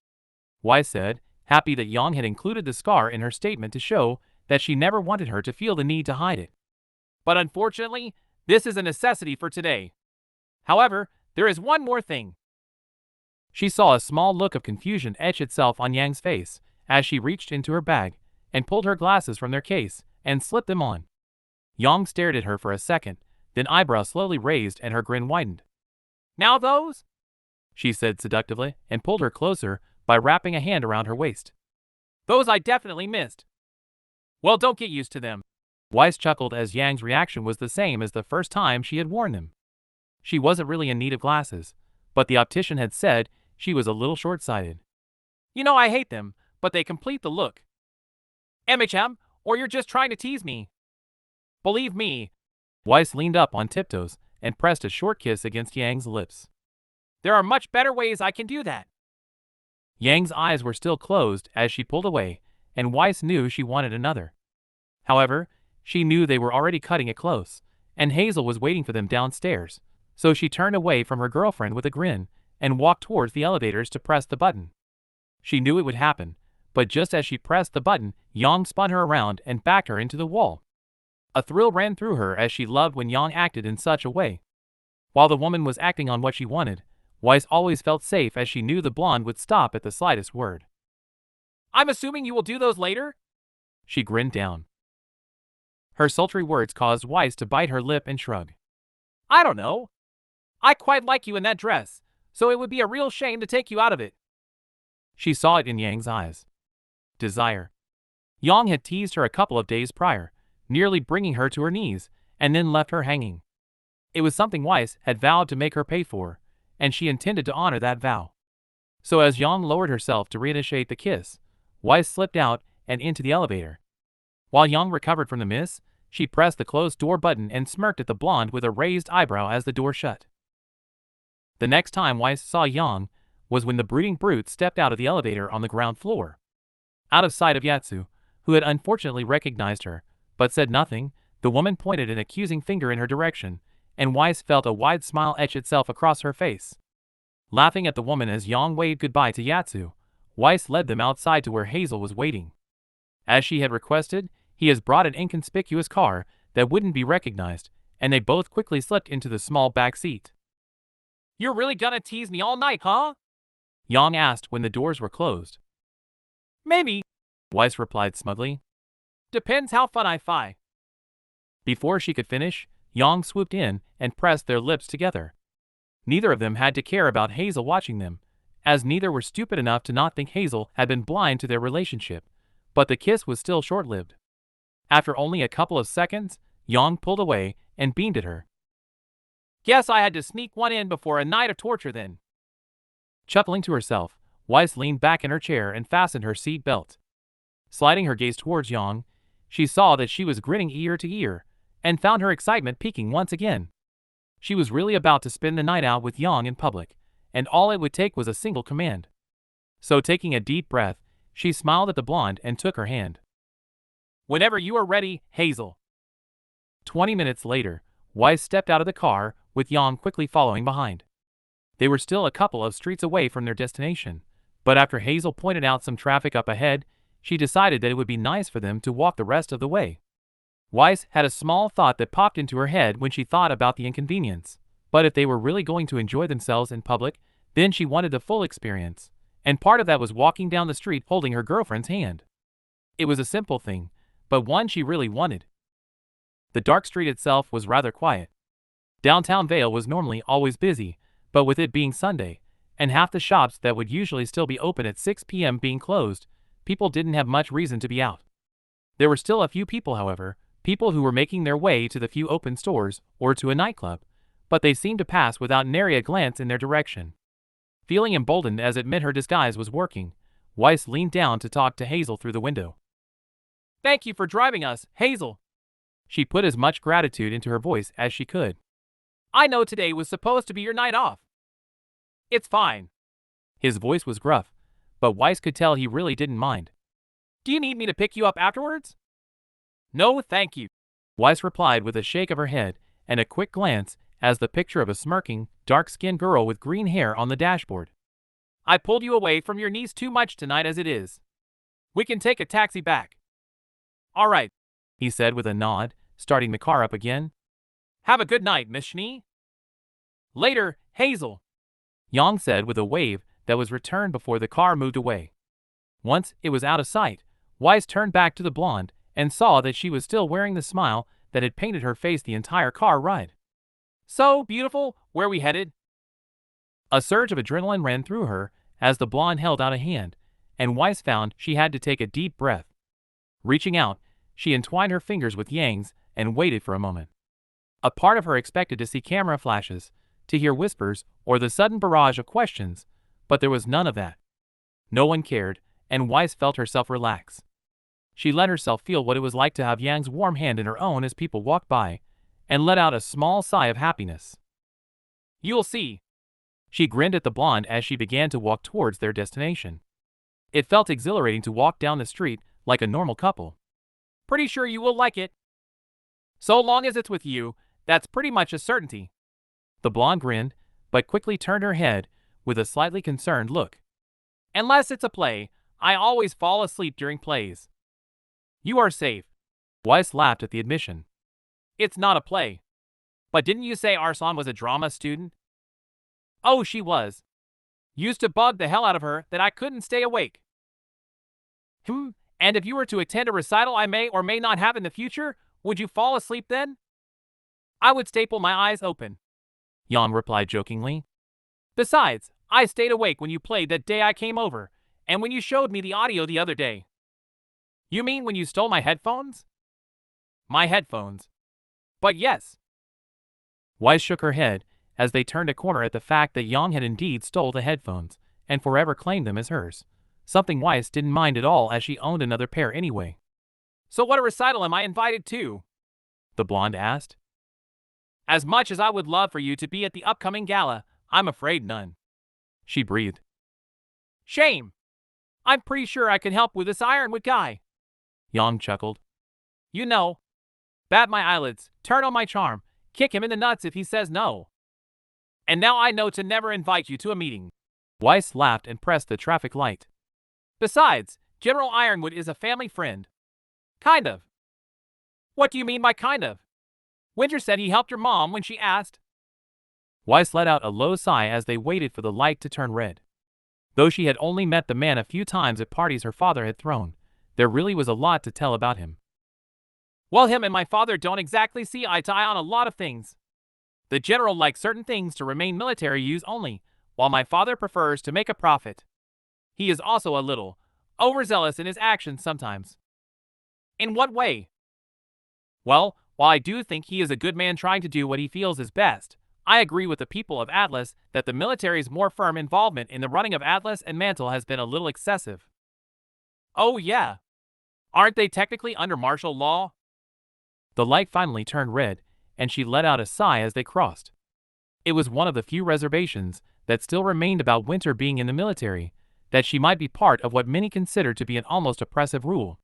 Weiss said, happy that Yang had included the scar in her statement to show that she never wanted her to feel the need to hide it. "But unfortunately, this is a necessity for today. However, there is one more thing." She saw a small look of confusion etch itself on Yang's face as she reached into her bag and pulled her glasses from their case and slipped them on. Yang stared at her for a second, then eyebrows slowly raised and her grin widened. "Now those?" she said seductively and pulled her closer by wrapping a hand around her waist. "Those I definitely missed." "Well, don't get used to them." Weiss chuckled as Yang's reaction was the same as the first time she had worn them. She wasn't really in need of glasses, but the optician had said she was a little short-sighted. "You know I hate them, but they complete the look." "MHM, or you're just trying to tease me?" "Believe me." Weiss leaned up on tiptoes and pressed a short kiss against Yang's lips. "There are much better ways I can do that." Yang's eyes were still closed as she pulled away, and Weiss knew she wanted another. However, she knew they were already cutting it close, and Hazel was waiting for them downstairs, so she turned away from her girlfriend with a grin and walked towards the elevators to press the button. She knew it would happen, but just as she pressed the button, Yang spun her around and backed her into the wall. A thrill ran through her as she loved when Yang acted in such a way. While the woman was acting on what she wanted, Weiss always felt safe as she knew the blonde would stop at the slightest word. "I'm assuming you will do those later?" She grinned down. Her sultry words caused Weiss to bite her lip and shrug. "I don't know. I quite like you in that dress, so it would be a real shame to take you out of it." She saw it in Yang's eyes. Desire. Yang had teased her a couple of days prior, nearly bringing her to her knees, and then left her hanging. It was something Weiss had vowed to make her pay for, and she intended to honor that vow. So as Yang lowered herself to reinitiate the kiss, Weiss slipped out and into the elevator. While Yang recovered from the miss, she pressed the closed door button and smirked at the blonde with a raised eyebrow as the door shut. The next time Weiss saw Yang was when the brooding brute stepped out of the elevator on the ground floor. Out of sight of Yatsu, who had unfortunately recognized her, but said nothing, the woman pointed an accusing finger in her direction, and Weiss felt a wide smile etch itself across her face. Laughing at the woman as Yang waved goodbye to Yatsu, Weiss led them outside to where Hazel was waiting. As she had requested, he has brought an inconspicuous car that wouldn't be recognized, and they both quickly slipped into the small back seat. "You're really gonna tease me all night, huh?" Yang asked when the doors were closed. "Maybe," Weiss replied smugly. "Depends how fun I fi." Before she could finish, Yang swooped in and pressed their lips together. Neither of them had to care about Hazel watching them, as neither were stupid enough to not think Hazel had been blind to their relationship, but the kiss was still short-lived. After only a couple of seconds, Yang pulled away and beamed at her. "Guess I had to sneak one in before a night of torture then." Chuckling to herself, Weiss leaned back in her chair and fastened her seat belt. Sliding her gaze towards Yang, she saw that she was grinning ear to ear, and found her excitement peaking once again. She was really about to spend the night out with Yang in public, and all it would take was a single command. So taking a deep breath, she smiled at the blonde and took her hand. "Whenever you are ready, Hazel." 20 minutes later, Weiss stepped out of the car, with Yang quickly following behind. They were still a couple of streets away from their destination, but after Hazel pointed out some traffic up ahead, she decided that it would be nice for them to walk the rest of the way. Weiss had a small thought that popped into her head when she thought about the inconvenience, but if they were really going to enjoy themselves in public, then she wanted the full experience, and part of that was walking down the street holding her girlfriend's hand. It was a simple thing, but one she really wanted. The dark street itself was rather quiet. Downtown Vale was normally always busy, but with it being Sunday, and half the shops that would usually still be open at 6 p.m. being closed, people didn't have much reason to be out. There were still a few people, however, people who were making their way to the few open stores or to a nightclub, but they seemed to pass without nary a glance in their direction. Feeling emboldened as it meant her disguise was working, Weiss leaned down to talk to Hazel through the window. "Thank you for driving us, Hazel." She put as much gratitude into her voice as she could. "I know today was supposed to be your night off." "It's fine." His voice was gruff, but Weiss could tell he really didn't mind. "Do you need me to pick you up afterwards?" "No, thank you," Weiss replied with a shake of her head and a quick glance as the picture of a smirking, dark-skinned girl with green hair on the dashboard. "I pulled you away from your niece too much tonight as it is. We can take a taxi back." "All right," he said with a nod, starting the car up again. "Have a good night, Miss Schnee." "Later, Hazel," Yang said with a wave that was returned before the car moved away. Once it was out of sight, Weiss turned back to the blonde and saw that she was still wearing the smile that had painted her face the entire car ride. "So, beautiful, where we headed?" A surge of adrenaline ran through her as the blonde held out a hand, and Weiss found she had to take a deep breath. Reaching out, she entwined her fingers with Yang's and waited for a moment. A part of her expected to see camera flashes, to hear whispers, or the sudden barrage of questions, but there was none of that. No one cared, and Weiss felt herself relax. She let herself feel what it was like to have Yang's warm hand in her own as people walked by, and let out a small sigh of happiness. "You'll see." She grinned at the blonde as she began to walk towards their destination. It felt exhilarating to walk down the street like a normal couple. "Pretty sure you will like it. So long as it's with you, that's pretty much a certainty." The blonde grinned, but quickly turned her head with a slightly concerned look. "Unless it's a play, I always fall asleep during plays." "You are safe." Weiss laughed at the admission. "It's not a play." "But didn't you say Arslan was a drama student?" "Oh, she was. Used to bug the hell out of her that I couldn't stay awake." And if you were to attend a recital I may or may not have in the future, would you fall asleep then?" "I would staple my eyes open," Yang replied jokingly. "Besides, I stayed awake when you played that day I came over, and when you showed me the audio the other day." "You mean when you stole my headphones?" "My headphones?" "But yes." Weiss shook her head as they turned a corner at the fact that Yang had indeed stole the headphones and forever claimed them as hers, something Weiss didn't mind at all as she owned another pair anyway. "So what a recital am I invited to?" the blonde asked. "As much as I would love for you to be at the upcoming gala, I'm afraid none," she breathed. "Shame. I'm pretty sure I can help with this Ironwood guy." Yang chuckled. "You know, bat my eyelids, turn on my charm, kick him in the nuts if he says no. And now I know to never invite you to a meeting." Weiss laughed and pressed the traffic light. "Besides, General Ironwood is a family friend." "Kind of." "What do you mean by kind of?" "Winter said he helped your mom when she asked." Weiss let out a low sigh as they waited for the light to turn red. Though she had only met the man a few times at parties her father had thrown, there really was a lot to tell about him. "Well, him and my father don't exactly see eye to eye on a lot of things. The general likes certain things to remain military use only, while my father prefers to make a profit. He is also a little overzealous in his actions sometimes. In what way? Well, while I do think he is a good man trying to do what he feels is best, I agree with the people of Atlas that the military's more firm involvement in the running of Atlas and Mantle has been a little excessive. Oh yeah. Aren't they technically under martial law? The light finally turned red, and she let out a sigh as they crossed. It was one of the few reservations that still remained about Winter being in the military, that she might be part of what many considered to be an almost oppressive rule.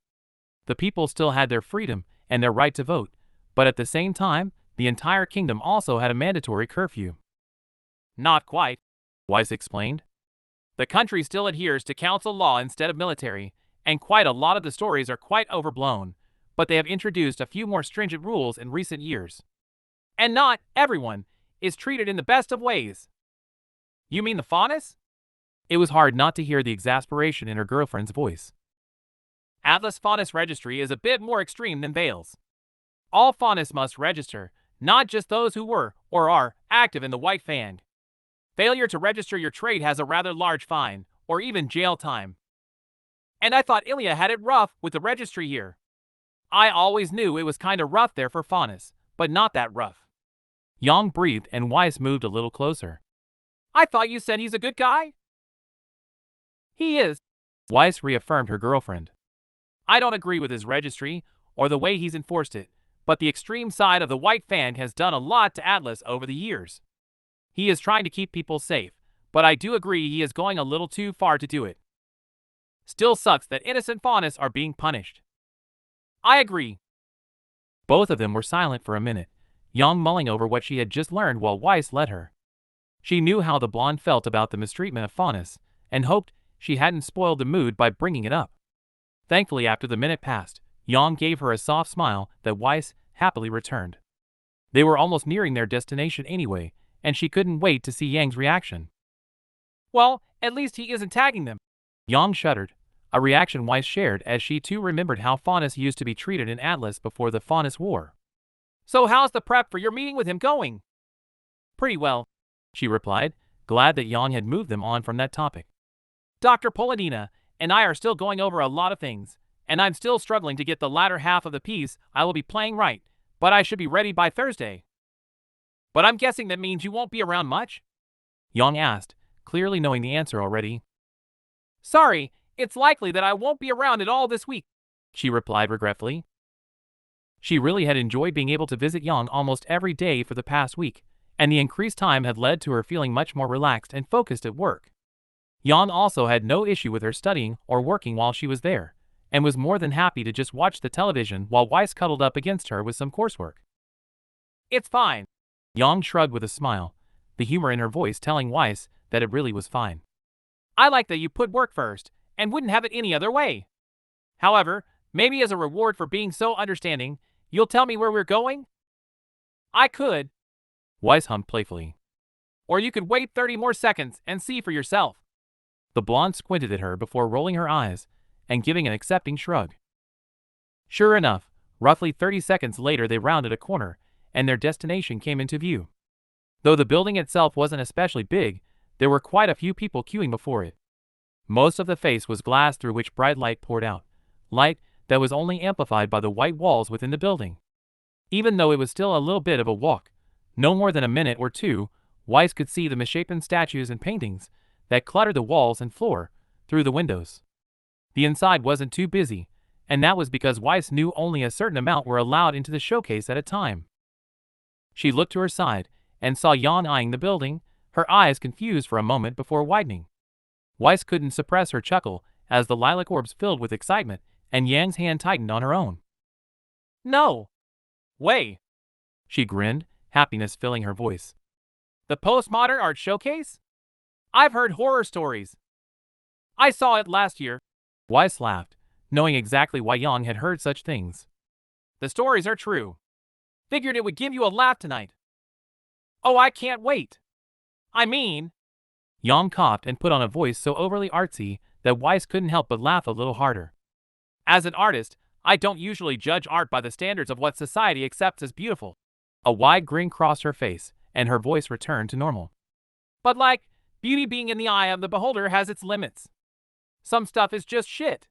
The people still had their freedom and their right to vote, but at the same time, the entire kingdom also had a mandatory curfew. Not quite, Weiss explained. The country still adheres to council law instead of military, and quite a lot of the stories are quite overblown, but they have introduced a few more stringent rules in recent years. And not everyone is treated in the best of ways. You mean the Faunus? It was hard not to hear the exasperation in her girlfriend's voice. Atlas Faunus registry is a bit more extreme than Vale's. All Faunus must register, not just those who were or are active in the White Fang. Failure to register your trade has a rather large fine, or even jail time. And I thought Ilya had it rough with the registry here. I always knew it was kinda rough there for Faunus, but not that rough. Yang breathed and Weiss moved a little closer. I thought you said he's a good guy? He is, Weiss reaffirmed her girlfriend. I don't agree with his registry, or the way he's enforced it, but the extreme side of the White Fang has done a lot to Atlas over the years. He is trying to keep people safe, but I do agree he is going a little too far to do it. Still sucks that innocent Faunus are being punished. I agree. Both of them were silent for a minute, Yang mulling over what she had just learned while Weiss led her. She knew how the blonde felt about the mistreatment of Faunus, and hoped she hadn't spoiled the mood by bringing it up. Thankfully, after the minute passed, Yang gave her a soft smile that Weiss happily returned. They were almost nearing their destination anyway, and she couldn't wait to see Yang's reaction. Well, at least he isn't tagging them. Yang shuddered, a reaction Weiss shared as she too remembered how Faunus used to be treated in Atlas before the Faunus War. So how's the prep for your meeting with him going? Pretty well, she replied, glad that Yang had moved them on from that topic. Dr. Polidina and I are still going over a lot of things, and I'm still struggling to get the latter half of the piece I will be playing right, but I should be ready by Thursday. But I'm guessing that means you won't be around much? Yang asked, clearly knowing the answer already. Sorry, it's likely that I won't be around at all this week, she replied regretfully. She really had enjoyed being able to visit Yang almost every day for the past week, and the increased time had led to her feeling much more relaxed and focused at work. Yang also had no issue with her studying or working while she was there, and was more than happy to just watch the television while Weiss cuddled up against her with some coursework. It's fine. Yang shrugged with a smile, the humor in her voice telling Weiss that it really was fine. I like that you put work first, and wouldn't have it any other way. However, maybe as a reward for being so understanding, you'll tell me where we're going? I could, Weiss hummed playfully. Or you could wait 30 more seconds and see for yourself. The blonde squinted at her before rolling her eyes and giving an accepting shrug. Sure enough, roughly 30 seconds later they rounded a corner, and their destination came into view. Though the building itself wasn't especially big, there were quite a few people queuing before it. Most of the face was glass through which bright light poured out, light that was only amplified by the white walls within the building. Even though it was still a little bit of a walk, no more than a minute or two, Weiss could see the misshapen statues and paintings that cluttered the walls and floor through the windows. The inside wasn't too busy, and that was because Weiss knew only a certain amount were allowed into the showcase at a time. She looked to her side and saw Yang eyeing the building, her eyes confused for a moment before widening. Weiss couldn't suppress her chuckle as the lilac orbs filled with excitement and Yang's hand tightened on her own. No way, she grinned, happiness filling her voice. The postmodern art showcase? I've heard horror stories. I saw it last year. Weiss laughed, knowing exactly why Yang had heard such things. The stories are true. Figured it would give you a laugh tonight. Oh, I can't wait. I mean... Yang coughed and put on a voice so overly artsy that Weiss couldn't help but laugh a little harder. As an artist, I don't usually judge art by the standards of what society accepts as beautiful. A wide grin crossed her face, and her voice returned to normal. But like, beauty being in the eye of the beholder has its limits. Some stuff is just shit.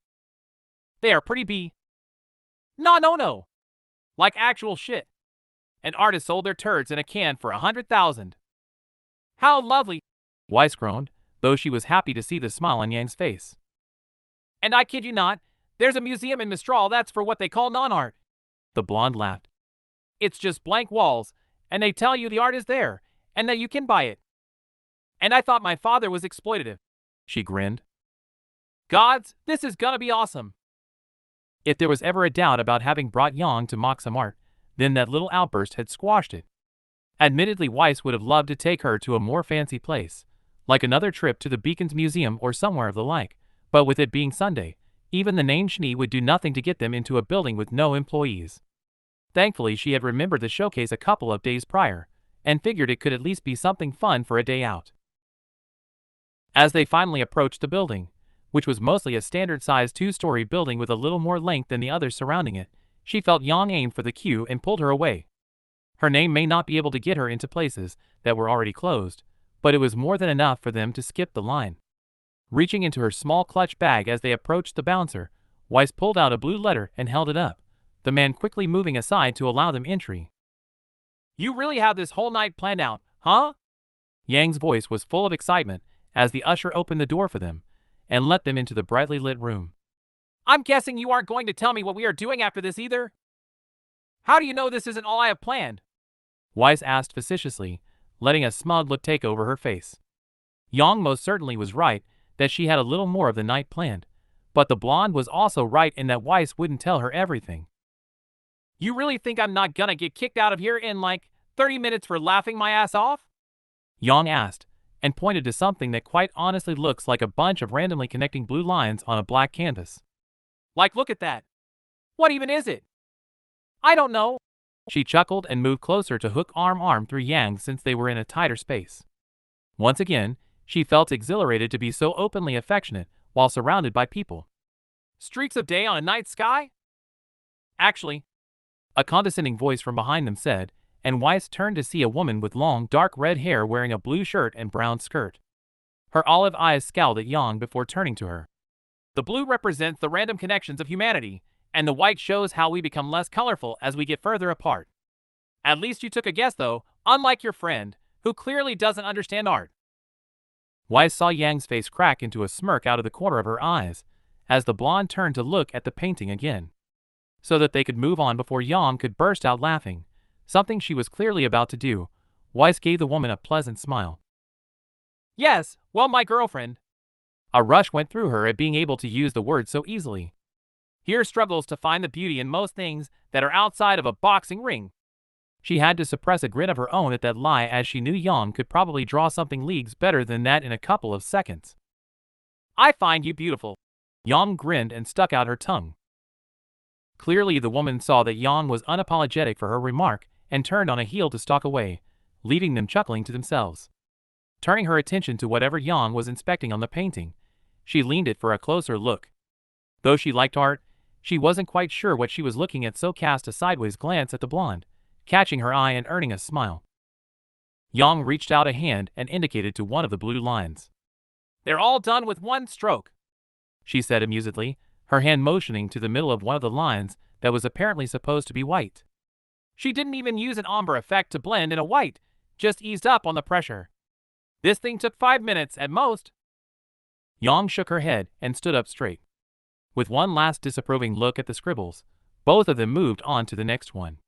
They are pretty no. Like actual shit. An artist sold their turds in a can for 100,000. How lovely, Weiss groaned, though she was happy to see the smile on Yang's face. And I kid you not, there's a museum in Mistral that's for what they call non-art. The blonde laughed. It's just blank walls, and they tell you the art is there, and that you can buy it. And I thought my father was exploitative. She grinned. Gods, this is gonna be awesome. If there was ever a doubt about having brought Yang to mock some art, then that little outburst had squashed it. Admittedly, Weiss would have loved to take her to a more fancy place, like another trip to the Beacons Museum or somewhere of the like, but with it being Sunday, even the Nain Shni would do nothing to get them into a building with no employees. Thankfully, she had remembered the showcase a couple of days prior, and figured it could at least be something fun for a day out. As they finally approached the building, which was mostly a standard-sized two-story building with a little more length than the others surrounding it, she felt Yang aim for the queue and pulled her away. Her name may not be able to get her into places that were already closed, but it was more than enough for them to skip the line. Reaching into her small clutch bag as they approached the bouncer, Weiss pulled out a blue letter and held it up, the man quickly moving aside to allow them entry. You really have this whole night planned out, huh? Yang's voice was full of excitement as the usher opened the door for them and let them into the brightly lit room. I'm guessing you aren't going to tell me what we are doing after this either? How do you know this isn't all I have planned? Weiss asked facetiously, letting a smug look take over her face. Yang most certainly was right that she had a little more of the night planned, but the blonde was also right in that Weiss wouldn't tell her everything. You really think I'm not gonna get kicked out of here in like 30 minutes for laughing my ass off? Yang asked, and pointed to something that quite honestly looks like a bunch of randomly connecting blue lines on a black canvas. Like, look at that. What even is it? I don't know. She chuckled and moved closer to hook arm through Yang since they were in a tighter space. Once again, she felt exhilarated to be so openly affectionate while surrounded by people. Streaks of day on a night sky? Actually, a condescending voice from behind them said, and Weiss turned to see a woman with long, dark red hair wearing a blue shirt and brown skirt. Her olive eyes scowled at Yang before turning to her. The blue represents the random connections of humanity, and the white shows how we become less colorful as we get further apart. At least you took a guess though, unlike your friend, who clearly doesn't understand art. Weiss saw Yang's face crack into a smirk out of the corner of her eyes, as the blonde turned to look at the painting again, so that they could move on before Yang could burst out laughing, something she was clearly about to do. Weiss gave the woman a pleasant smile. Yes, well, my girlfriend. A rush went through her at being able to use the word so easily. Here struggles to find the beauty in most things that are outside of a boxing ring. She had to suppress a grin of her own at that lie, as she knew Yang could probably draw something leagues better than that in a couple of seconds. I find you beautiful. Yang grinned and stuck out her tongue. Clearly the woman saw that Yang was unapologetic for her remark and turned on a heel to stalk away, leaving them chuckling to themselves. Turning her attention to whatever Yang was inspecting on the painting, she leaned it for a closer look. Though she liked art, she wasn't quite sure what she was looking at, so cast a sideways glance at the blonde, catching her eye and earning a smile. Yang reached out a hand and indicated to one of the blue lines. They're all done with one stroke, she said amusedly, her hand motioning to the middle of one of the lines that was apparently supposed to be white. She didn't even use an ombre effect to blend in a white, just eased up on the pressure. This thing took 5 minutes at most. Yang shook her head and stood up straight. With one last disapproving look at the scribbles, both of them moved on to the next one.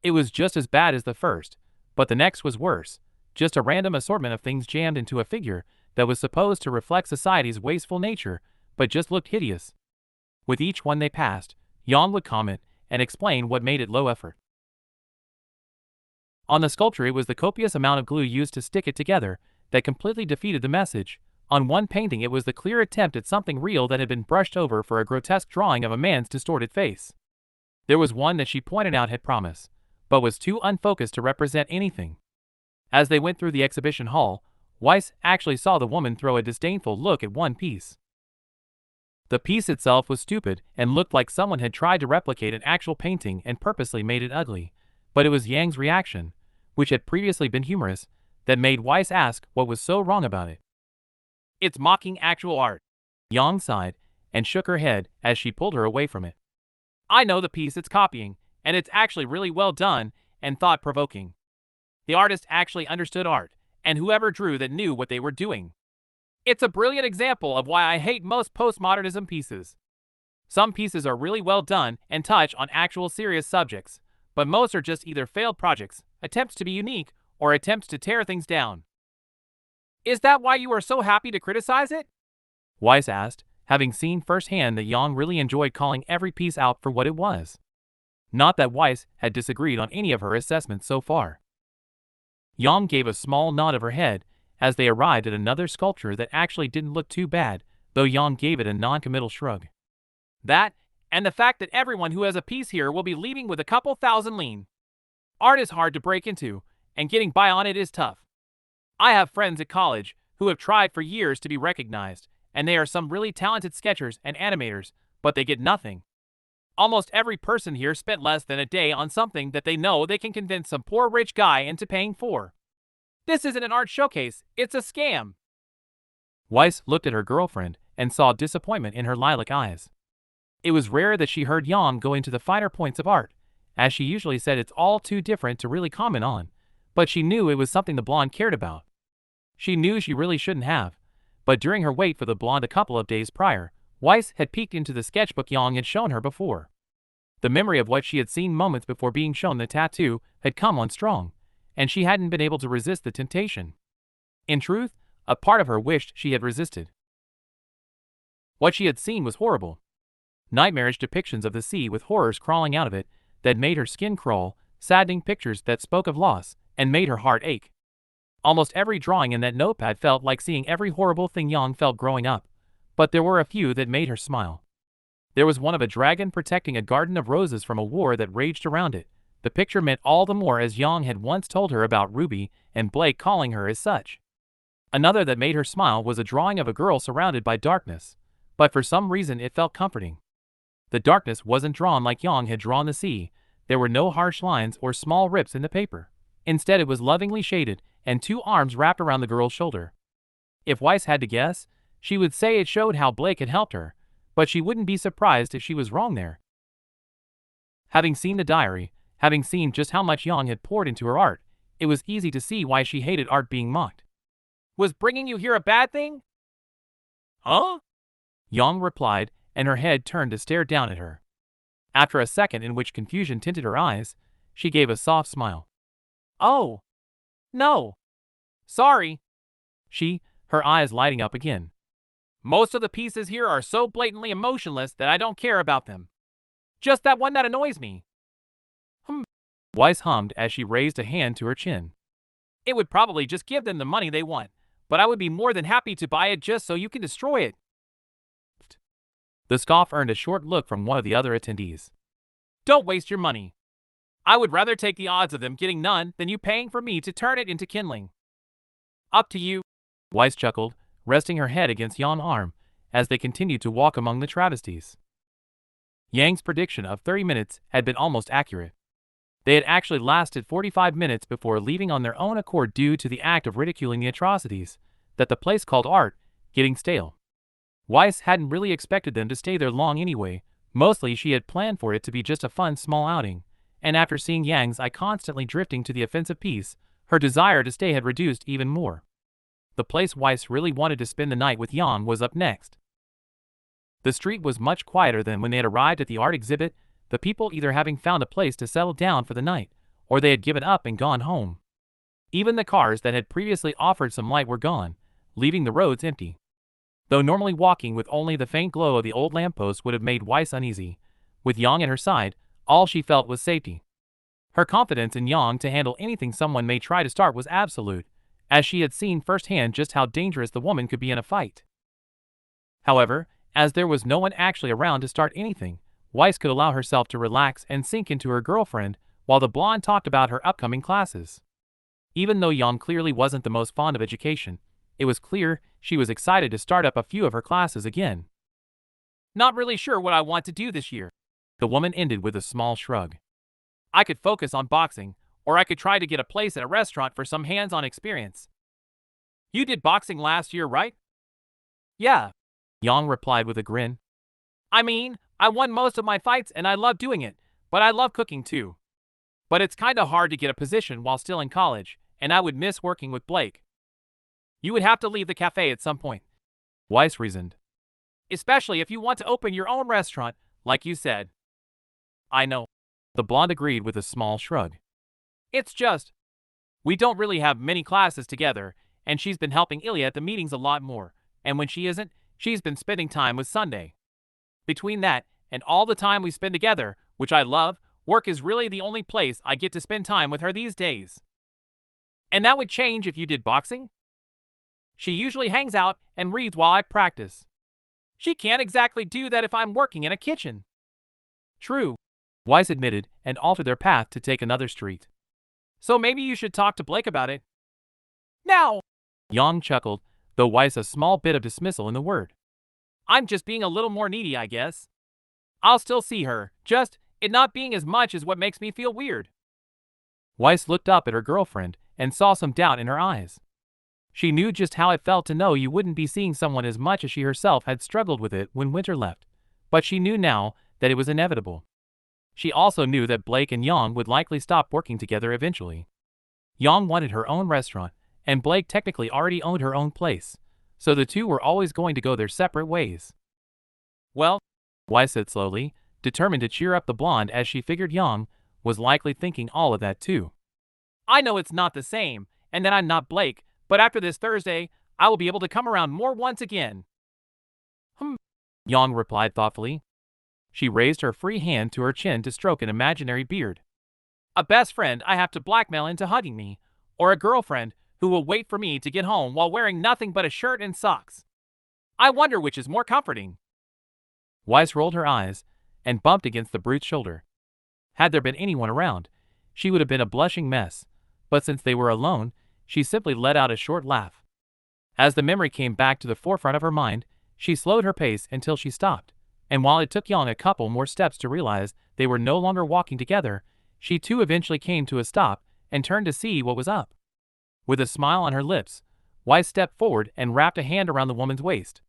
It was just as bad as the first, but the next was worse, just a random assortment of things jammed into a figure that was supposed to reflect society's wasteful nature, but just looked hideous. With each one they passed, Yang would comment and explain what made it low effort. On the sculpture, it was the copious amount of glue used to stick it together that completely defeated the message. On one painting, it was the clear attempt at something real that had been brushed over for a grotesque drawing of a man's distorted face. There was one that she pointed out had promise, but was too unfocused to represent anything. As they went through the exhibition hall, Weiss actually saw the woman throw a disdainful look at one piece. The piece itself was stupid and looked like someone had tried to replicate an actual painting and purposely made it ugly, but it was Yang's reaction, which had previously been humorous, that made Weiss ask what was so wrong about it. It's mocking actual art. Yang sighed and shook her head as she pulled her away from it. I know the piece it's copying, and it's actually really well done and thought-provoking. The artist actually understood art, and whoever drew that knew what they were doing. It's a brilliant example of why I hate most postmodernism pieces. Some pieces are really well done and touch on actual serious subjects, but most are just either failed projects, attempts to be unique, or attempts to tear things down. Is that why you are so happy to criticize it? Weiss asked, having seen firsthand that Yang really enjoyed calling every piece out for what it was. Not that Weiss had disagreed on any of her assessments so far. Yang gave a small nod of her head as they arrived at another sculpture that actually didn't look too bad, though Yang gave it a non-committal shrug. That, and the fact that everyone who has a piece here will be leaving with a couple thousand lean. Art is hard to break into, and getting by on it is tough. I have friends at college who have tried for years to be recognized, and they are some really talented sketchers and animators, but they get nothing. Almost every person here spent less than a day on something that they know they can convince some poor rich guy into paying for. This isn't an art showcase, it's a scam. Weiss looked at her girlfriend and saw disappointment in her lilac eyes. It was rare that she heard Yang go into the finer points of art, as she usually said it's all too different to really comment on, but she knew it was something the blonde cared about. She knew she really shouldn't have, but during her wait for the blonde a couple of days prior, Weiss had peeked into the sketchbook Yang had shown her before. The memory of what she had seen moments before being shown the tattoo had come on strong, and she hadn't been able to resist the temptation. In truth, a part of her wished she had resisted. What she had seen was horrible. Nightmarish depictions of the sea with horrors crawling out of it that made her skin crawl, saddening pictures that spoke of loss and made her heart ache. Almost every drawing in that notepad felt like seeing every horrible thing Yang felt growing up, but there were a few that made her smile. There was one of a dragon protecting a garden of roses from a war that raged around it. The picture meant all the more as Yang had once told her about Ruby and Blake calling her as such. Another that made her smile was a drawing of a girl surrounded by darkness, but for some reason it felt comforting. The darkness wasn't drawn like Yang had drawn the sea. There were no harsh lines or small rips in the paper. Instead, it was lovingly shaded and two arms wrapped around the girl's shoulder. If Weiss had to guess, she would say it showed how Blake had helped her, but she wouldn't be surprised if she was wrong there. Having seen the diary, having seen just how much Yang had poured into her art, it was easy to see why she hated art being mocked. Was bringing you here a bad thing? Huh? Yang replied, and her head turned to stare down at her. After a second in which confusion tinted her eyes, she gave a soft smile. Oh. No. Sorry. Her eyes lighting up again. Most of the pieces here are so blatantly emotionless that I don't care about them. Just that one that annoys me. Weiss hummed as she raised a hand to her chin. It would probably just give them the money they want, but I would be more than happy to buy it just so you can destroy it. The scoff earned a short look from one of the other attendees. Don't waste your money. I would rather take the odds of them getting none than you paying for me to turn it into kindling. Up to you. Weiss chuckled, resting her head against Yang's arm as they continued to walk among the travesties. Yang's prediction of 30 minutes had been almost accurate. They had actually lasted 45 minutes before leaving on their own accord due to the act of ridiculing the atrocities that the place called art getting stale. Weiss hadn't really expected them to stay there long anyway. Mostly she had planned for it to be just a fun small outing, and after seeing Yang's eye constantly drifting to the offensive piece, her desire to stay had reduced even more. The place Weiss really wanted to spend the night with Yang was up next. The street was much quieter than when they had arrived at the art exhibit, the people either having found a place to settle down for the night, or they had given up and gone home. Even the cars that had previously offered some light were gone, leaving the roads empty. Though normally walking with only the faint glow of the old lamppost would have made Weiss uneasy, with Yang at her side, all she felt was safety. Her confidence in Yang to handle anything someone may try to start was absolute, as she had seen firsthand just how dangerous the woman could be in a fight. However, as there was no one actually around to start anything, Weiss could allow herself to relax and sink into her girlfriend while the blonde talked about her upcoming classes. Even though Yang clearly wasn't the most fond of education, it was clear she was excited to start up a few of her classes again. Not really sure what I want to do this year. The woman ended with a small shrug. I could focus on boxing, Or I could try to get a place at a restaurant for some hands-on experience. You did boxing last year, right? Yeah, Yang replied with a grin. I mean, I won most of my fights and I love doing it, but I love cooking too. But it's kinda hard to get a position while still in college, and I would miss working with Blake. You would have to leave the cafe at some point, Weiss reasoned. Especially if you want to open your own restaurant, like you said. I know, the blonde agreed with a small shrug. It's just, we don't really have many classes together, and she's been helping Ilya at the meetings a lot more, and when she isn't, she's been spending time with Sunday. Between that and all the time we spend together, which I love, work is really the only place I get to spend time with her these days. And that would change if you did boxing? She usually hangs out and reads while I practice. She can't exactly do that if I'm working in a kitchen. True, Weiss admitted and altered their path to take another street. So maybe you should talk to Blake about it. Now, Yang chuckled, though Weiss a small bit of dismissal in the word. I'm just being a little more needy, I guess. I'll still see her, just it not being as much as what makes me feel weird. Weiss looked up at her girlfriend and saw some doubt in her eyes. She knew just how it felt to know you wouldn't be seeing someone as much as she herself had struggled with it when Winter left, but she knew now that it was inevitable. She also knew that Blake and Yang would likely stop working together eventually. Yang wanted her own restaurant, and Blake technically already owned her own place, so the two were always going to go their separate ways. Well, Weiss said slowly, determined to cheer up the blonde as she figured Yang was likely thinking all of that too. I know it's not the same, and that I'm not Blake, but after this Thursday, I will be able to come around more once again. Yang replied thoughtfully. She raised her free hand to her chin to stroke an imaginary beard. A best friend I have to blackmail into hugging me, or a girlfriend who will wait for me to get home while wearing nothing but a shirt and socks. I wonder which is more comforting. Weiss rolled her eyes and bumped against the brute's shoulder. Had there been anyone around, she would have been a blushing mess, but since they were alone, she simply let out a short laugh. As the memory came back to the forefront of her mind, she slowed her pace until she stopped, and while it took Yang a couple more steps to realize they were no longer walking together, she too eventually came to a stop and turned to see what was up. With a smile on her lips, Weiss stepped forward and wrapped a hand around the woman's waist.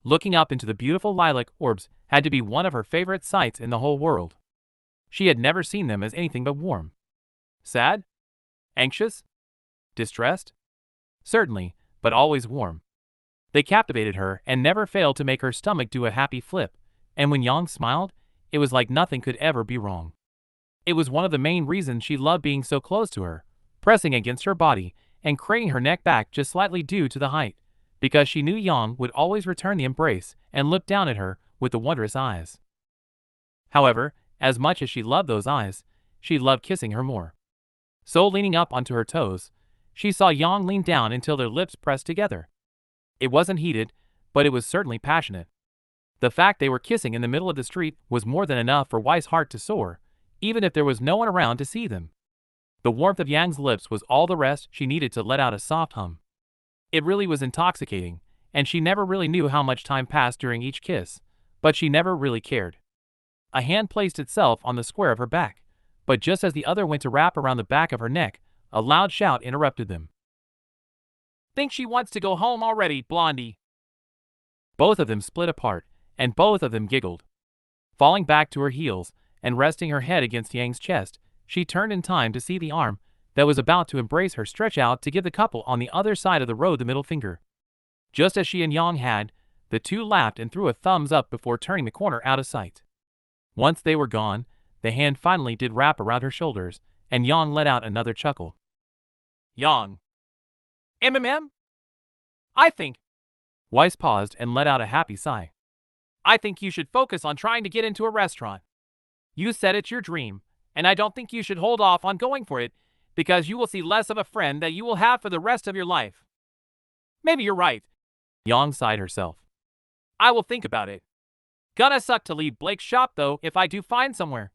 Looking up into the beautiful lilac orbs had to be one of her favorite sights in the whole world. She had never seen them as anything but warm. Sad? Anxious? Distressed? Certainly, but always warm. They captivated her and never failed to make her stomach do a happy flip, and when Yang smiled, it was like nothing could ever be wrong. It was one of the main reasons she loved being so close to her, pressing against her body and craning her neck back just slightly due to the height, because she knew Yang would always return the embrace and look down at her with the wondrous eyes. However, as much as she loved those eyes, she loved kissing her more. So leaning up onto her toes, she saw Yang lean down until their lips pressed together. It wasn't heated, but it was certainly passionate. The fact they were kissing in the middle of the street was more than enough for Weiss' heart to soar, even if there was no one around to see them. The warmth of Yang's lips was all the rest she needed to let out a soft hum. It really was intoxicating, and she never really knew how much time passed during each kiss, but she never really cared. A hand placed itself on the square of her back, but just as the other went to wrap around the back of her neck, a loud shout interrupted them. Think she wants to go home already, Blondie. Both of them split apart, and both of them giggled. Falling back to her heels and resting her head against Yang's chest, she turned in time to see the arm that was about to embrace her stretch out to give the couple on the other side of the road the middle finger. Just as she and Yang had, the two laughed and threw a thumbs up before turning the corner out of sight. Once they were gone, the hand finally did wrap around her shoulders, and Yang let out another chuckle. Yang. I think. Weiss paused and let out a happy sigh. I think you should focus on trying to get into a restaurant. You said it's your dream, and I don't think you should hold off on going for it, because you will see less of a friend that you will have for the rest of your life. Maybe you're right. Yang sighed herself. I will think about it. Gonna suck to leave Blake's shop though if I do find somewhere.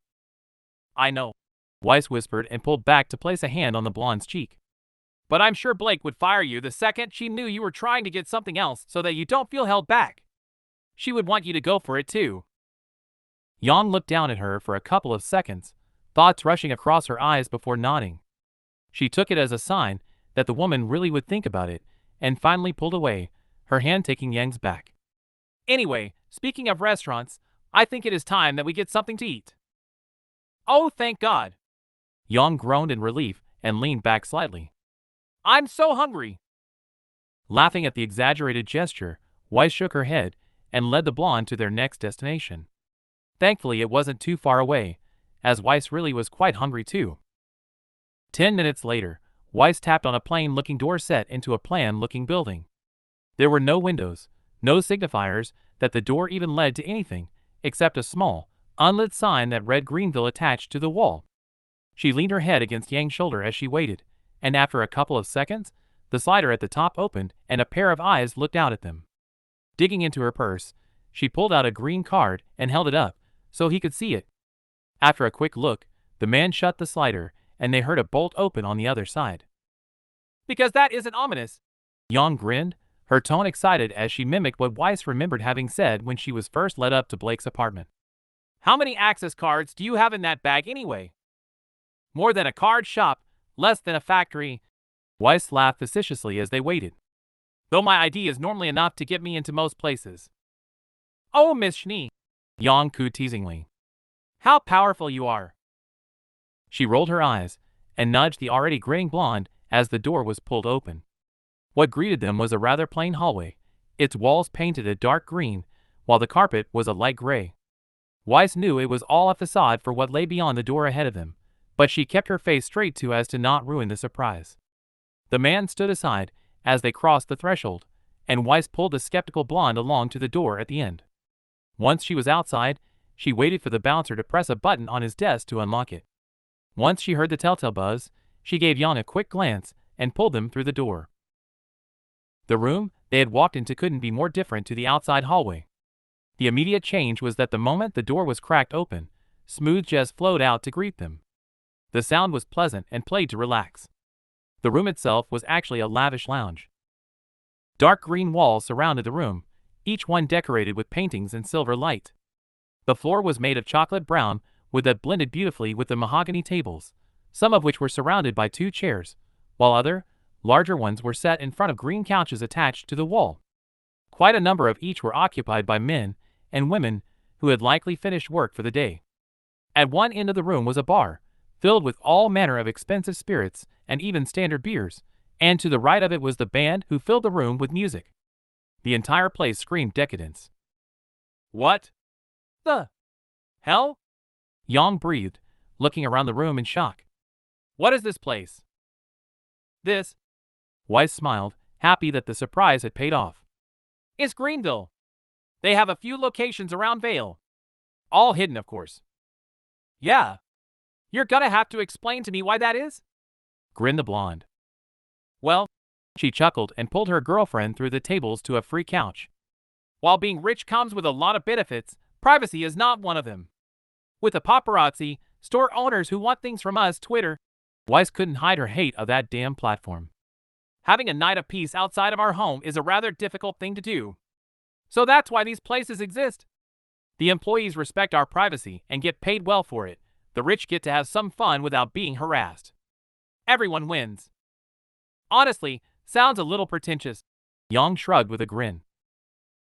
I know, Weiss whispered and pulled back to place a hand on the blonde's cheek. But I'm sure Blake would fire you the second she knew you were trying to get something else so that you don't feel held back. She would want you to go for it too. Yang looked down at her for a couple of seconds, thoughts rushing across her eyes before nodding. She took it as a sign that the woman really would think about it, and finally pulled away, her hand taking Yang's back. Anyway, speaking of restaurants, I think it is time that we get something to eat. Oh, thank God! Yang groaned in relief and leaned back slightly. I'm so hungry! Laughing at the exaggerated gesture, Weiss shook her head and led the blonde to their next destination. Thankfully, it wasn't too far away, as Weiss really was quite hungry too. 10 minutes later, Weiss tapped on a plain-looking door set into a plan-looking building. There were no windows, no signifiers that the door even led to anything, except a small, unlit sign that read Greenville attached to the wall. She leaned her head against Yang's shoulder as she waited, and after a couple of seconds, the slider at the top opened and a pair of eyes looked out at them. Digging into her purse, she pulled out a green card and held it up so he could see it. After a quick look, the man shut the slider and they heard a bolt open on the other side. Because that isn't ominous. Yang grinned, her tone excited as she mimicked what Weiss remembered having said when she was first led up to Blake's apartment. How many access cards do you have in that bag anyway? More than a card shop, less than a factory. Weiss laughed facetiously as they waited. Though my ID is normally enough to get me into most places. Oh, Miss Schnee, Yang cooed teasingly. How powerful you are. She rolled her eyes and nudged the already grinning blonde as the door was pulled open. What greeted them was a rather plain hallway, its walls painted a dark green, while the carpet was a light gray. Weiss knew it was all a facade for what lay beyond the door ahead of them, but she kept her face straight so as to not ruin the surprise. The man stood aside as they crossed the threshold, and Weiss pulled the skeptical blonde along to the door at the end. Once she was outside, she waited for the bouncer to press a button on his desk to unlock it. Once she heard the telltale buzz, she gave Yang a quick glance and pulled them through the door. The room they had walked into couldn't be more different to the outside hallway. The immediate change was that the moment the door was cracked open, smooth jazz flowed out to greet them. The sound was pleasant and played to relax. The room itself was actually a lavish lounge. Dark green walls surrounded the room, each one decorated with paintings and silver light. The floor was made of chocolate brown wood that blended beautifully with the mahogany tables, some of which were surrounded by 2 chairs, while other, larger ones were set in front of green couches attached to the wall. Quite a number of each were occupied by men and women who had likely finished work for the day. At one end of the room was a bar, filled with all manner of expensive spirits and even standard beers, and to the right of it was the band who filled the room with music. The entire place screamed decadence. What the hell? Yang breathed, looking around the room in shock. What is this place? This, Weiss smiled, happy that the surprise had paid off. It's Greenville. They have a few locations around Vale. All hidden, of course. Yeah. You're gonna have to explain to me why that is? Grinned the blonde. Well, she chuckled and pulled her girlfriend through the tables to a free couch. While being rich comes with a lot of benefits, privacy is not one of them. With the paparazzi, store owners who want things from us, Twitter, Weiss couldn't hide her hate of that damn platform. Having a night of peace outside of our home is a rather difficult thing to do. So that's why these places exist. The employees respect our privacy and get paid well for it. The rich get to have some fun without being harassed. Everyone wins. Honestly, sounds a little pretentious. Yang shrugged with a grin.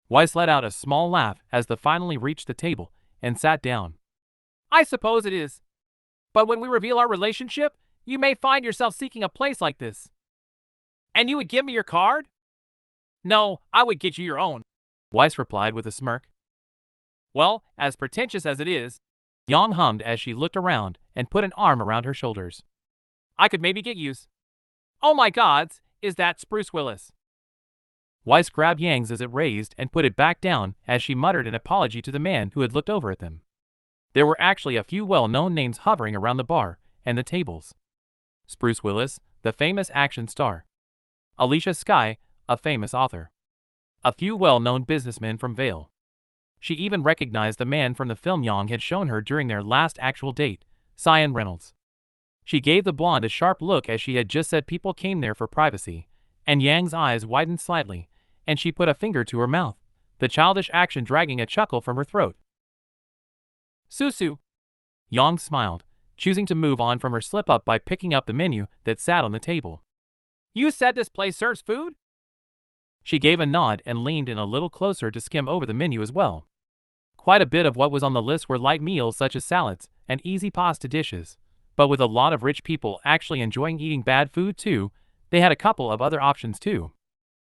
Weiss let out a small laugh as they finally reached the table and sat down. I suppose it is. But when we reveal our relationship, you may find yourself seeking a place like this. And you would give me your card? No, I would get you your own, Weiss replied with a smirk. Well, as pretentious as it is, Yang hummed as she looked around and put an arm around her shoulders. I could maybe get use. Oh my gods, is that Spruce Willis? Weiss grabbed Yang's as it raised and put it back down as she muttered an apology to the man who had looked over at them. There were actually a few well-known names hovering around the bar and the tables. Spruce Willis, the famous action star. Alicia Skye, a famous author. A few well-known businessmen from Vale. She even recognized the man from the film Yang had shown her during their last actual date, Cyan Reynolds. She gave the blonde a sharp look as she had just said people came there for privacy, and Yang's eyes widened slightly, and she put a finger to her mouth, the childish action dragging a chuckle from her throat. Susu. Yang smiled, choosing to move on from her slip-up by picking up the menu that sat on the table. "You said this place serves food?" She gave a nod and leaned in a little closer to skim over the menu as well. Quite a bit of what was on the list were light meals such as salads and easy pasta dishes, but with a lot of rich people actually enjoying eating bad food too, they had a couple of other options too.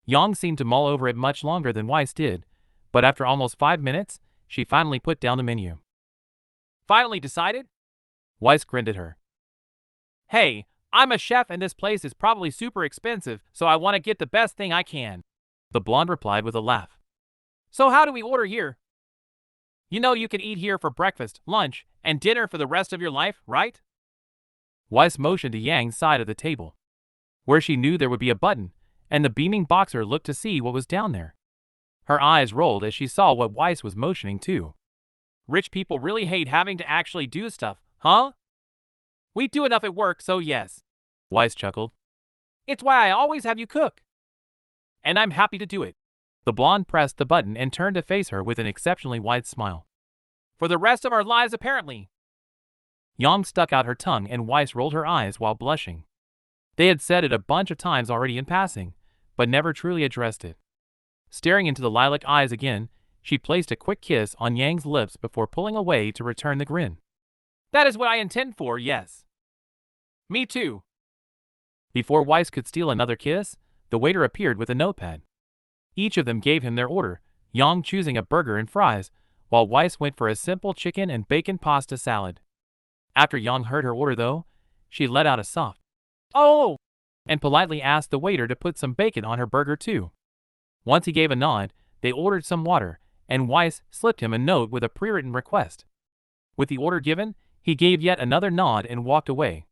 Yang seemed to mull over it much longer than Weiss did, but after almost 5 minutes, she finally put down the menu. "Finally decided?" Weiss grinned at her. "Hey, I'm a chef and this place is probably super expensive, so I want to get the best thing I can," the blonde replied with a laugh. "So how do we order here? You know you can eat here for breakfast, lunch, and dinner for the rest of your life, right?" Weiss motioned to Yang's side of the table, where she knew there would be a button, and the beaming boxer looked to see what was down there. Her eyes rolled as she saw what Weiss was motioning to. "Rich people really hate having to actually do stuff, huh?" "We do enough at work, so yes," Weiss chuckled. "It's why I always have you cook. And I'm happy to do it." The blonde pressed the button and turned to face her with an exceptionally wide smile. "For the rest of our lives, apparently." Yang stuck out her tongue and Weiss rolled her eyes while blushing. They had said it a bunch of times already in passing, but never truly addressed it. Staring into the lilac eyes again, she placed a quick kiss on Yang's lips before pulling away to return the grin. "That is what I intend for, yes." "Me too." Before Weiss could steal another kiss, the waiter appeared with a notepad. Each of them gave him their order, Yang choosing a burger and fries, while Weiss went for a simple chicken and bacon pasta salad. After Yang heard her order though, she let out a soft "Oh!" and politely asked the waiter to put some bacon on her burger too. Once he gave a nod, they ordered some water, and Weiss slipped him a note with a pre-written request. With the order given, he gave yet another nod and walked away.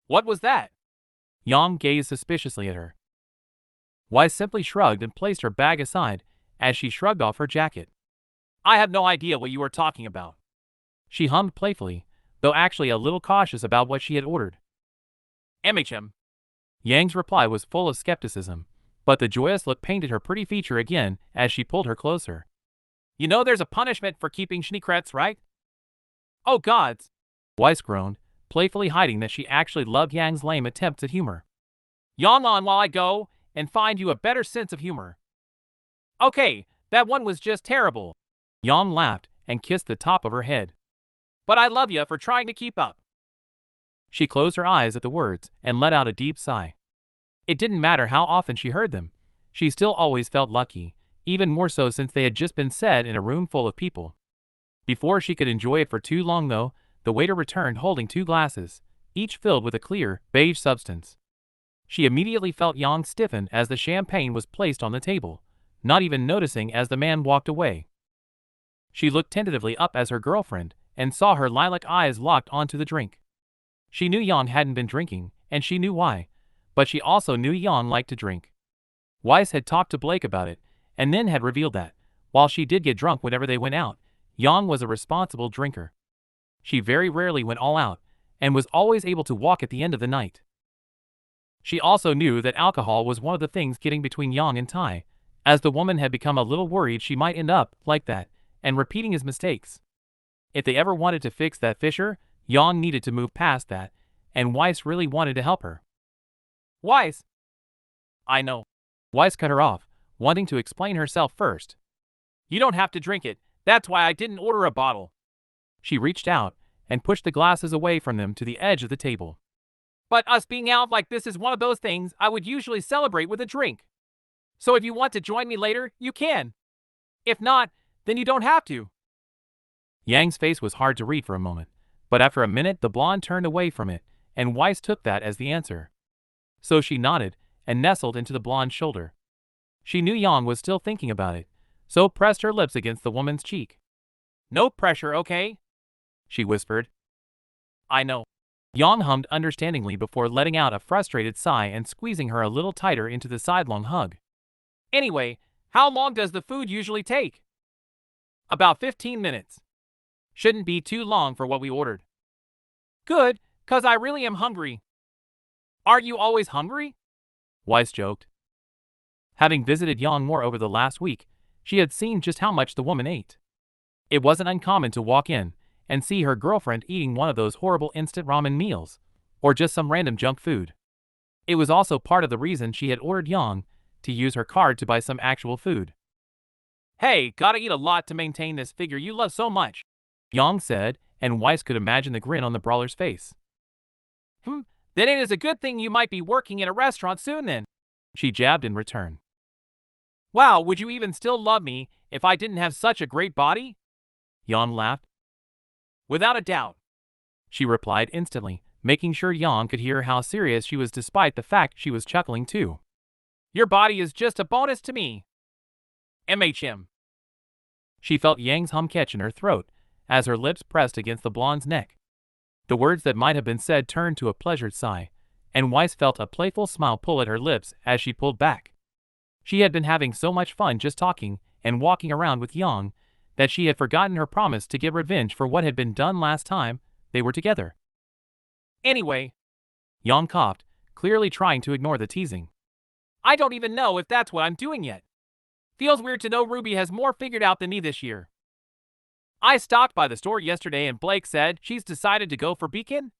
"What was that?" Yang gazed suspiciously at her. Weiss simply shrugged and placed her bag aside as she shrugged off her jacket. "I have no idea what you are talking about," she hummed playfully, though actually a little cautious about what she had ordered. "MHM." Yang's reply was full of skepticism, but the joyous look painted her pretty feature again as she pulled her closer. "You know there's a punishment for keeping secrets, right?" "Oh gods!" Weiss groaned, playfully hiding that she actually loved Yang's lame attempts at humor. "Yawn on while I go and find you a better sense of humor." "Okay, that one was just terrible." Yang laughed and kissed the top of her head. "But I love you for trying to keep up." She closed her eyes at the words and let out a deep sigh. It didn't matter how often she heard them. She still always felt lucky, even more so since they had just been said in a room full of people. Before she could enjoy it for too long though, the waiter returned holding 2 glasses, each filled with a clear, beige substance. She immediately felt Yang stiffen as the champagne was placed on the table, not even noticing as the man walked away. She looked tentatively up as her girlfriend and saw her lilac eyes locked onto the drink. She knew Yang hadn't been drinking, and she knew why, but she also knew Yang liked to drink. Weiss had talked to Blake about it, and then had revealed that, while she did get drunk whenever they went out, Yang was a responsible drinker. She very rarely went all out, and was always able to walk at the end of the night. She also knew that alcohol was one of the things getting between Yang and Tai, as the woman had become a little worried she might end up like that, and repeating his mistakes. If they ever wanted to fix that fissure, Yang needed to move past that, and Weiss really wanted to help her. "Weiss!" "I know." Weiss cut her off, wanting to explain herself first. "You don't have to drink it, that's why I didn't order a bottle." She reached out and pushed the glasses away from them to the edge of the table. "But us being out like this is one of those things I would usually celebrate with a drink. So if you want to join me later, you can. If not, then you don't have to." Yang's face was hard to read for a moment, but after a minute the blonde turned away from it, and Weiss took that as the answer. So she nodded and nestled into the blonde's shoulder. She knew Yang was still thinking about it, so pressed her lips against the woman's cheek. "No pressure, okay?" she whispered. "I know." Yang hummed understandingly before letting out a frustrated sigh and squeezing her a little tighter into the sidelong hug. "Anyway, how long does the food usually take?" "About 15 minutes. Shouldn't be too long for what we ordered." "Good, 'cause I really am hungry." "Aren't you always hungry?" Weiss joked. Having visited Yang more over the last week, she had seen just how much the woman ate. It wasn't uncommon to walk in and see her girlfriend eating one of those horrible instant ramen meals, or just some random junk food. It was also part of the reason she had ordered Yang to use her card to buy some actual food. "Hey, gotta eat a lot to maintain this figure you love so much," Yang said, and Weiss could imagine the grin on the brawler's face. Then it is a good thing you might be working in a restaurant soon then," she jabbed in return. "Wow, would you even still love me if I didn't have such a great body?" Yang laughed. "Without a doubt," she replied instantly, making sure Yang could hear how serious she was despite the fact she was chuckling too. "Your body is just a bonus to me. MHM. She felt Yang's hum catch in her throat as her lips pressed against the blonde's neck. The words that might have been said turned to a pleasured sigh, and Weiss felt a playful smile pull at her lips as she pulled back. She had been having so much fun just talking and walking around with Yang that she had forgotten her promise to get revenge for what had been done last time they were together. "Anyway," Yang coughed, clearly trying to ignore the teasing, "I don't even know if that's what I'm doing yet. Feels weird to know Ruby has more figured out than me this year. I stopped by the store yesterday and Blake said she's decided to go for Beacon.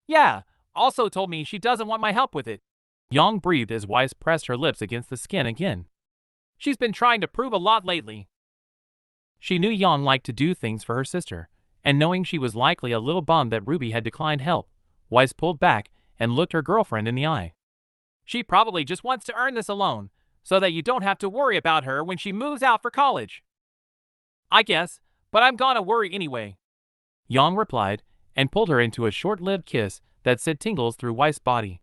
Yeah, also told me she doesn't want my help with it." Yang breathed as Weiss pressed her lips against the skin again. "She's been trying to prove a lot lately." She knew Yang liked to do things for her sister, and knowing she was likely a little bummed that Ruby had declined help, Weiss pulled back and looked her girlfriend in the eye. "She probably just wants to earn this alone, so that you don't have to worry about her when she moves out for college. I guess, but I'm gonna worry anyway," Yang replied, and pulled her into a short-lived kiss that sent tingles through Weiss' body.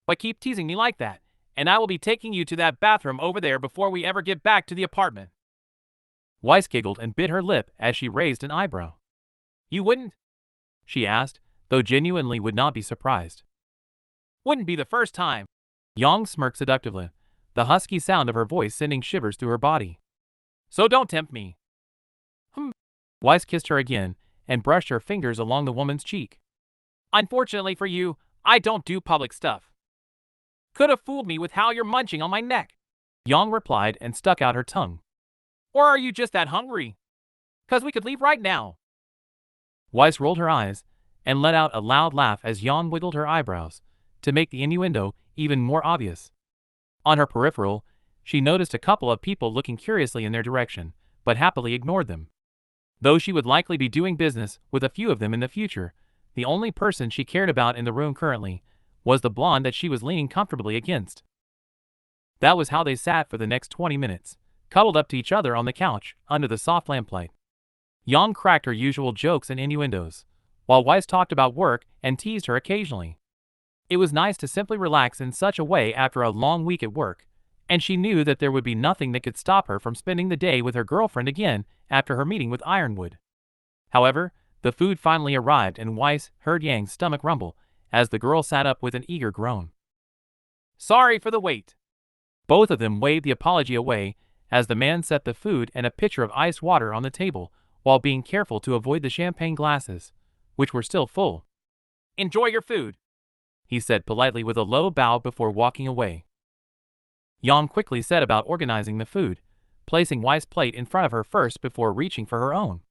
"But keep teasing me like that, and I will be taking you to that bathroom over there before we ever get back to the apartment." Weiss giggled and bit her lip as she raised an eyebrow. "You wouldn't?" she asked, though genuinely would not be surprised. "Wouldn't be the first time." Yang smirked seductively, the husky sound of her voice sending shivers through her body. "So don't tempt me." Weiss kissed her again and brushed her fingers along the woman's cheek. "Unfortunately for you, I don't do public stuff." "Could have fooled me with how you're munching on my neck," Yang replied and stuck out her tongue. "Or are you just that hungry? 'Cause we could leave right now." Weiss rolled her eyes and let out a loud laugh as Yang wiggled her eyebrows to make the innuendo even more obvious. On her peripheral, she noticed a couple of people looking curiously in their direction, but happily ignored them. Though she would likely be doing business with a few of them in the future, the only person she cared about in the room currently was the blonde that she was leaning comfortably against. That was how they sat for the next 20 minutes, cuddled up to each other on the couch under the soft lamplight. Yang cracked her usual jokes and innuendos, while Weiss talked about work and teased her occasionally. It was nice to simply relax in such a way after a long week at work, and she knew that there would be nothing that could stop her from spending the day with her girlfriend again after her meeting with Ironwood. However, the food finally arrived and Weiss heard Yang's stomach rumble as the girl sat up with an eager groan. "Sorry for the wait." Both of them waved the apology away as the man set the food and a pitcher of iced water on the table while being careful to avoid the champagne glasses, which were still full. "Enjoy your food," he said politely with a low bow before walking away. Yang quickly set about organizing the food, placing Weiss' plate in front of her first before reaching for her own.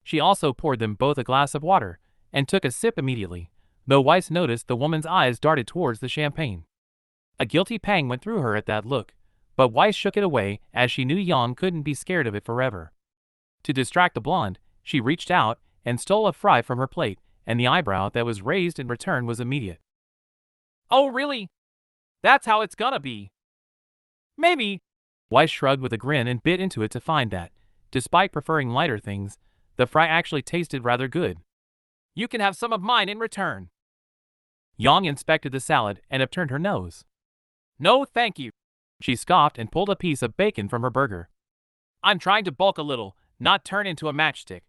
She also poured them both a glass of water and took a sip immediately, though Weiss noticed the woman's eyes darted towards the champagne. A guilty pang went through her at that look, but Weiss shook it away as she knew Yang couldn't be scared of it forever. To distract the blonde, she reached out and stole a fry from her plate, and the eyebrow that was raised in return was immediate. "Oh really? That's how it's gonna be." "Maybe." Weiss shrugged with a grin and bit into it to find that, despite preferring lighter things, the fry actually tasted rather good. "You can have some of mine in return." Yang inspected the salad and upturned her nose. "No thank you," she scoffed and pulled a piece of bacon from her burger. "I'm trying to bulk a little, not turn into a matchstick."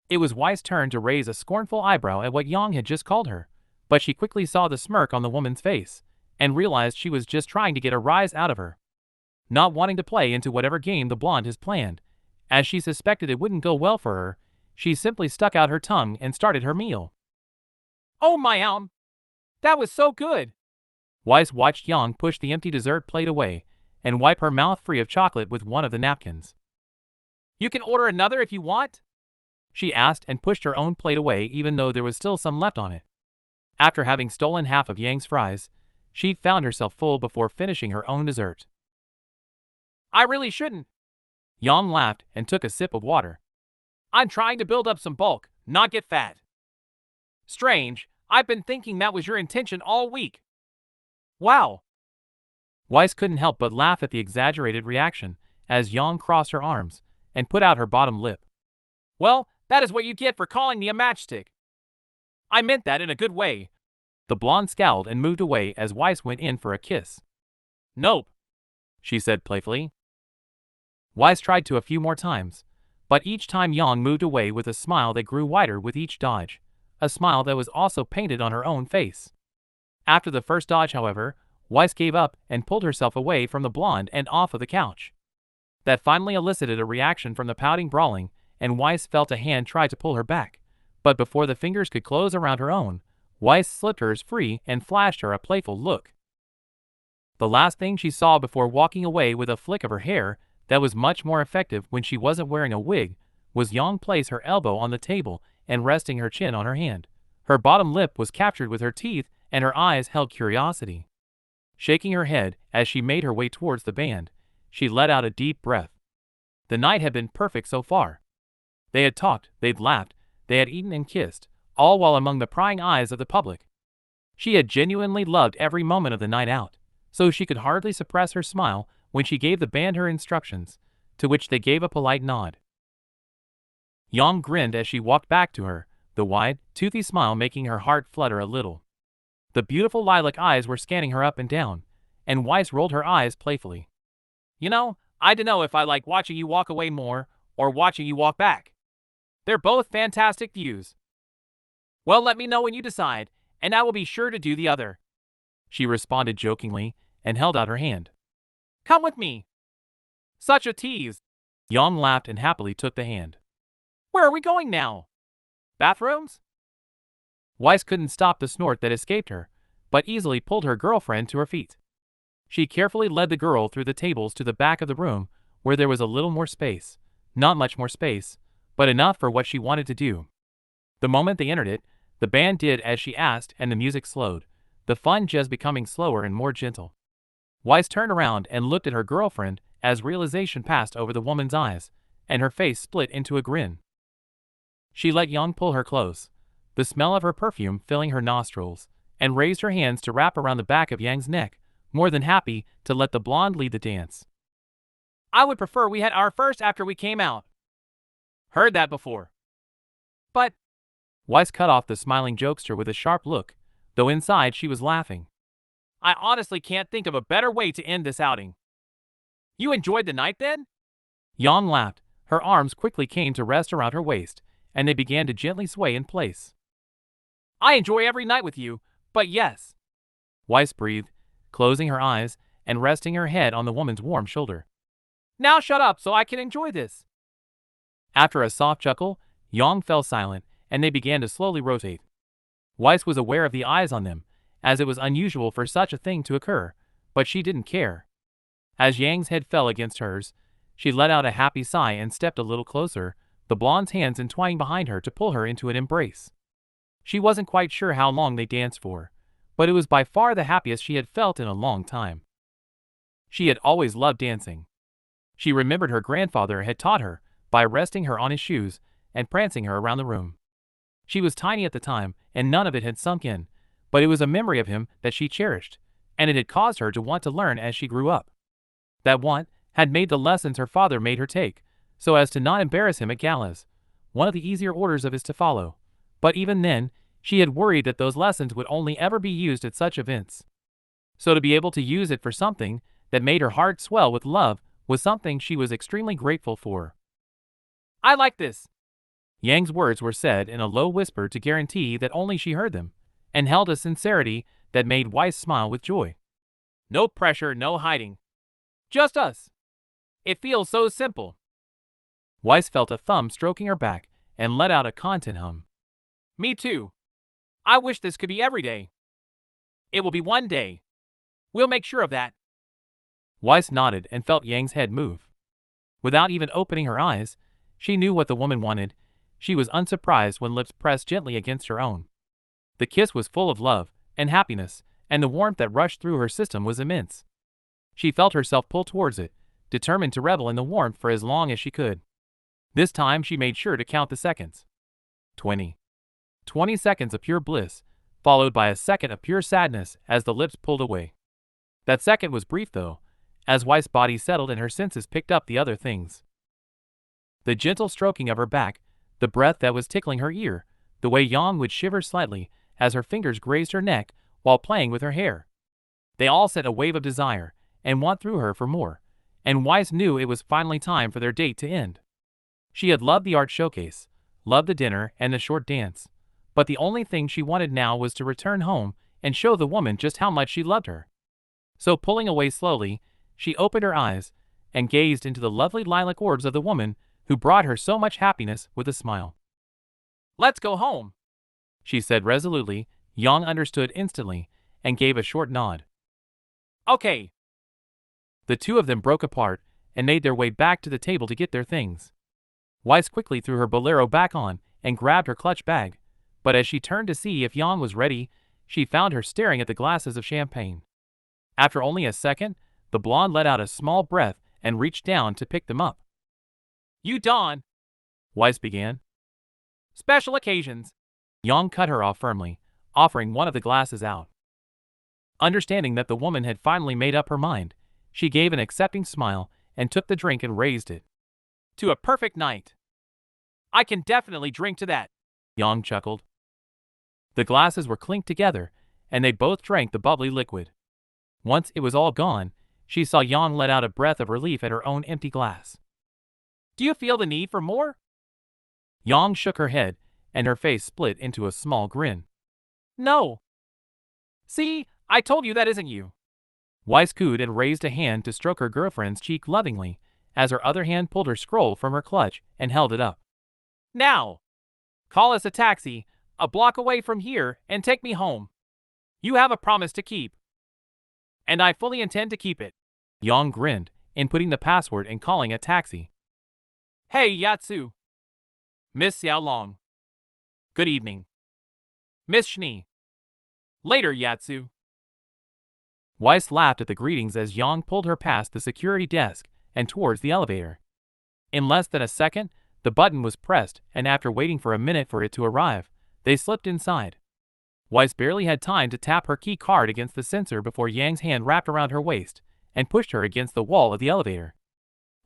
It was Weiss' turn to raise a scornful eyebrow at what Yang had just called her, but she quickly saw the smirk on the woman's face and realized she was just trying to get a rise out of her. Not wanting to play into whatever game the blonde has planned, as she suspected it wouldn't go well for her, she simply stuck out her tongue and started her meal. "Oh my that was so good." Weiss watched Yang push the empty dessert plate away and wipe her mouth free of chocolate with one of the napkins. "You can order another if you want." she asked and pushed her own plate away even though there was still some left on it. After having stolen half of Yang's fries, she found herself full before finishing her own dessert. I really shouldn't. Yang laughed and took a sip of water. I'm trying to build up some bulk, not get fat. Strange, I've been thinking that was your intention all week. Wow. Weiss couldn't help but laugh at the exaggerated reaction as Yang crossed her arms and put out her bottom lip. Well, that is what you get for calling me a matchstick. I meant that in a good way. The blonde scowled and moved away as Weiss went in for a kiss. Nope, she said playfully. Weiss tried to a few more times, but each time Yang moved away with a smile that grew wider with each dodge, a smile that was also painted on her own face. After the first dodge, however, Weiss gave up and pulled herself away from the blonde and off of the couch. That finally elicited a reaction from the pouting brawling, and Weiss felt a hand try to pull her back, but before the fingers could close around her own, Weiss slipped hers free and flashed her a playful look. The last thing she saw before walking away with a flick of her hair that was much more effective when she wasn't wearing a wig was Yang place her elbow on the table and resting her chin on her hand. Her bottom lip was captured with her teeth and her eyes held curiosity. Shaking her head as she made her way towards the band, she let out a deep breath. The night had been perfect so far. They had talked, they'd laughed, they had eaten and kissed, all while among the prying eyes of the public. She had genuinely loved every moment of the night out, so she could hardly suppress her smile when she gave the band her instructions, to which they gave a polite nod. Yang grinned as she walked back to her, the wide, toothy smile making her heart flutter a little. The beautiful lilac eyes were scanning her up and down, and Weiss rolled her eyes playfully. You know, I dunno if I like watching you walk away more, or watching you walk back. They're both fantastic views. Well, let me know when you decide, and I will be sure to do the other. She responded jokingly, and held out her hand. Come with me. Such a tease. Yang laughed and happily took the hand. Where are we going now? Bathrooms? Weiss couldn't stop the snort that escaped her, but easily pulled her girlfriend to her feet. She carefully led the girl through the tables to the back of the room, where there was a little more space. Not much more space, but enough for what she wanted to do. The moment they entered it, the band did as she asked and the music slowed, the fun just becoming slower and more gentle. Weiss turned around and looked at her girlfriend as realization passed over the woman's eyes, and her face split into a grin. She let Yang pull her close, the smell of her perfume filling her nostrils, and raised her hands to wrap around the back of Yang's neck, more than happy to let the blonde lead the dance. I would prefer we had our first after we came out. Heard that before. But Weiss cut off the smiling jokester with a sharp look, though inside she was laughing. I honestly can't think of a better way to end this outing. You enjoyed the night then? Yang laughed. Her arms quickly came to rest around her waist, and they began to gently sway in place. I enjoy every night with you, but yes. Weiss breathed, closing her eyes and resting her head on the woman's warm shoulder. Now shut up so I can enjoy this. After a soft chuckle, Yang fell silent, and they began to slowly rotate. Weiss was aware of the eyes on them, as it was unusual for such a thing to occur, but she didn't care. As Yang's head fell against hers, she let out a happy sigh and stepped a little closer, the blonde's hands entwining behind her to pull her into an embrace. She wasn't quite sure how long they danced for, but it was by far the happiest she had felt in a long time. She had always loved dancing. She remembered her grandfather had taught her by resting her on his shoes and prancing her around the room. She was tiny at the time, and none of it had sunk in, but it was a memory of him that she cherished, and it had caused her to want to learn as she grew up. That want had made the lessons her father made her take, so as to not embarrass him at galas, one of the easier orders of his to follow, but even then, she had worried that those lessons would only ever be used at such events. So to be able to use it for something that made her heart swell with love was something she was extremely grateful for. I like this. Yang's words were said in a low whisper to guarantee that only she heard them, and held a sincerity that made Weiss smile with joy. No pressure, no hiding. Just us. It feels so simple. Weiss felt a thumb stroking her back and let out a content hum. Me too. I wish this could be every day. It will be one day. We'll make sure of that. Weiss nodded and felt Yang's head move. Without even opening her eyes, she knew what the woman wanted, she was unsurprised when lips pressed gently against her own. The kiss was full of love and happiness, and the warmth that rushed through her system was immense. She felt herself pull towards it, determined to revel in the warmth for as long as she could. This time she made sure to count the seconds. 20. 20 seconds of pure bliss, followed by a second of pure sadness as the lips pulled away. That second was brief though, as Weiss' body settled and her senses picked up the other things. The gentle stroking of her back, the breath that was tickling her ear, the way Yang would shiver slightly as her fingers grazed her neck while playing with her hair. They all sent a wave of desire and want through her for more, and Weiss knew it was finally time for their date to end. She had loved the art showcase, loved the dinner and the short dance, but the only thing she wanted now was to return home and show the woman just how much she loved her. So pulling away slowly, she opened her eyes and gazed into the lovely lilac orbs of the woman who brought her so much happiness with a smile. "Let's go home," she said resolutely. Yang understood instantly and gave a short nod. "Okay." The two of them broke apart and made their way back to the table to get their things. Weiss quickly threw her bolero back on and grabbed her clutch bag, but as she turned to see if Yang was ready, she found her staring at the glasses of champagne. After only a second, the blonde let out a small breath and reached down to pick them up. "You Dawn," Weiss began. "Special occasions." Yang cut her off firmly, offering one of the glasses out. Understanding that the woman had finally made up her mind, she gave an accepting smile and took the drink and raised it. "To a perfect night." "I can definitely drink to that," Yang chuckled. The glasses were clinked together, and they both drank the bubbly liquid. Once it was all gone, she saw Yang let out a breath of relief at her own empty glass. "Do you feel the need for more?" Yang shook her head, and her face split into a small grin. "No." "See, I told you that isn't you." Weiss cooed and raised a hand to stroke her girlfriend's cheek lovingly, as her other hand pulled her scroll from her clutch and held it up. "Now, call us a taxi, a block away from here, and take me home. You have a promise to keep." "And I fully intend to keep it." Yang grinned, inputting the password and calling a taxi. "Hey, Yatsu." "Miss Xiaolong." "Good evening." "Miss Shni." "Later, Yatsu." Weiss laughed at the greetings as Yang pulled her past the security desk and towards the elevator. In less than a second, the button was pressed, and after waiting for a minute for it to arrive, they slipped inside. Weiss barely had time to tap her key card against the sensor before Yang's hand wrapped around her waist and pushed her against the wall of the elevator.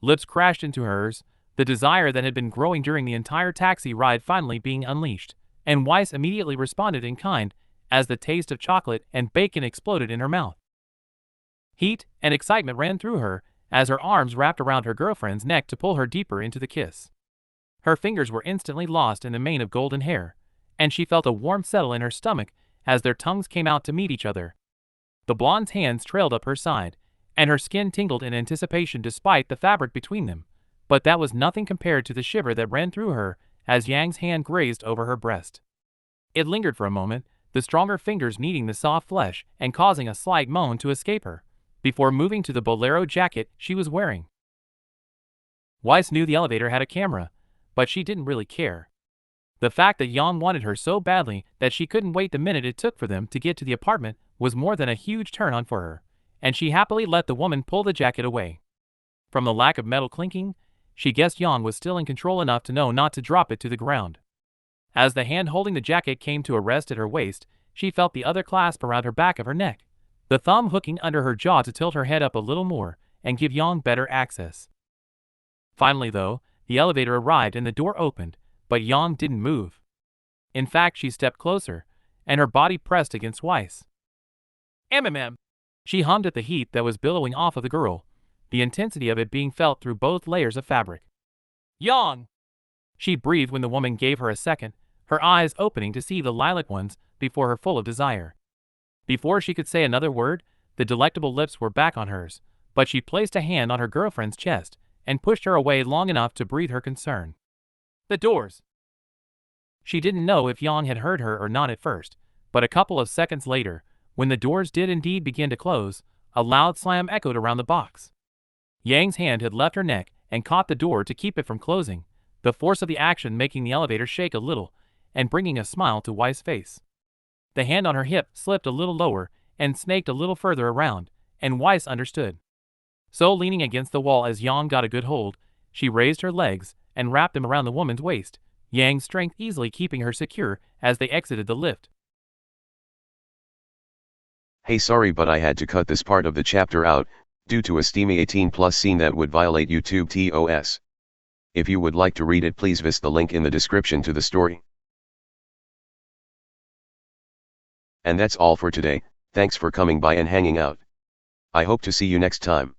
Lips crashed into hers, the desire that had been growing during the entire taxi ride finally being unleashed, and Weiss immediately responded in kind as the taste of chocolate and bacon exploded in her mouth. Heat and excitement ran through her as her arms wrapped around her girlfriend's neck to pull her deeper into the kiss. Her fingers were instantly lost in the mane of golden hair, and she felt a warmth settle in her stomach as their tongues came out to meet each other. The blonde's hands trailed up her side, and her skin tingled in anticipation despite the fabric between them, but that was nothing compared to the shiver that ran through her as Yang's hand grazed over her breast. It lingered for a moment, the stronger fingers kneading the soft flesh and causing a slight moan to escape her, before moving to the bolero jacket she was wearing. Weiss knew the elevator had a camera, but she didn't really care. The fact that Yang wanted her so badly that she couldn't wait the minute it took for them to get to the apartment was more than a huge turn-on for her, and she happily let the woman pull the jacket away. From the lack of metal clinking, she guessed Yang was still in control enough to know not to drop it to the ground. As the hand holding the jacket came to a rest at her waist, she felt the other clasp around her back of her neck, the thumb hooking under her jaw to tilt her head up a little more and give Yang better access. Finally though, the elevator arrived and the door opened, but Yang didn't move. In fact, she stepped closer, and her body pressed against Weiss. "MMM." She hummed at the heat that was billowing off of the girl, the intensity of it being felt through both layers of fabric. "Yang!" She breathed when the woman gave her a second, her eyes opening to see the lilac ones before her full of desire. Before she could say another word, the delectable lips were back on hers, but she placed a hand on her girlfriend's chest and pushed her away long enough to breathe her concern. "The doors." She didn't know if Yang had heard her or not at first, but a couple of seconds later, when the doors did indeed begin to close, a loud slam echoed around the box. Yang's hand had left her neck and caught the door to keep it from closing, the force of the action making the elevator shake a little and bringing a smile to Weiss' face. The hand on her hip slipped a little lower and snaked a little further around, and Weiss understood. So, leaning against the wall as Yang got a good hold, she raised her legs and wrapped them around the woman's waist, Yang's strength easily keeping her secure as they exited the lift. Hey, sorry, but I had to cut this part of the chapter out, due to a steamy 18+ scene that would violate YouTube TOS. If you would like to read it, please visit the link in the description to the story. And that's all for today. Thanks for coming by and hanging out. I hope to see you next time.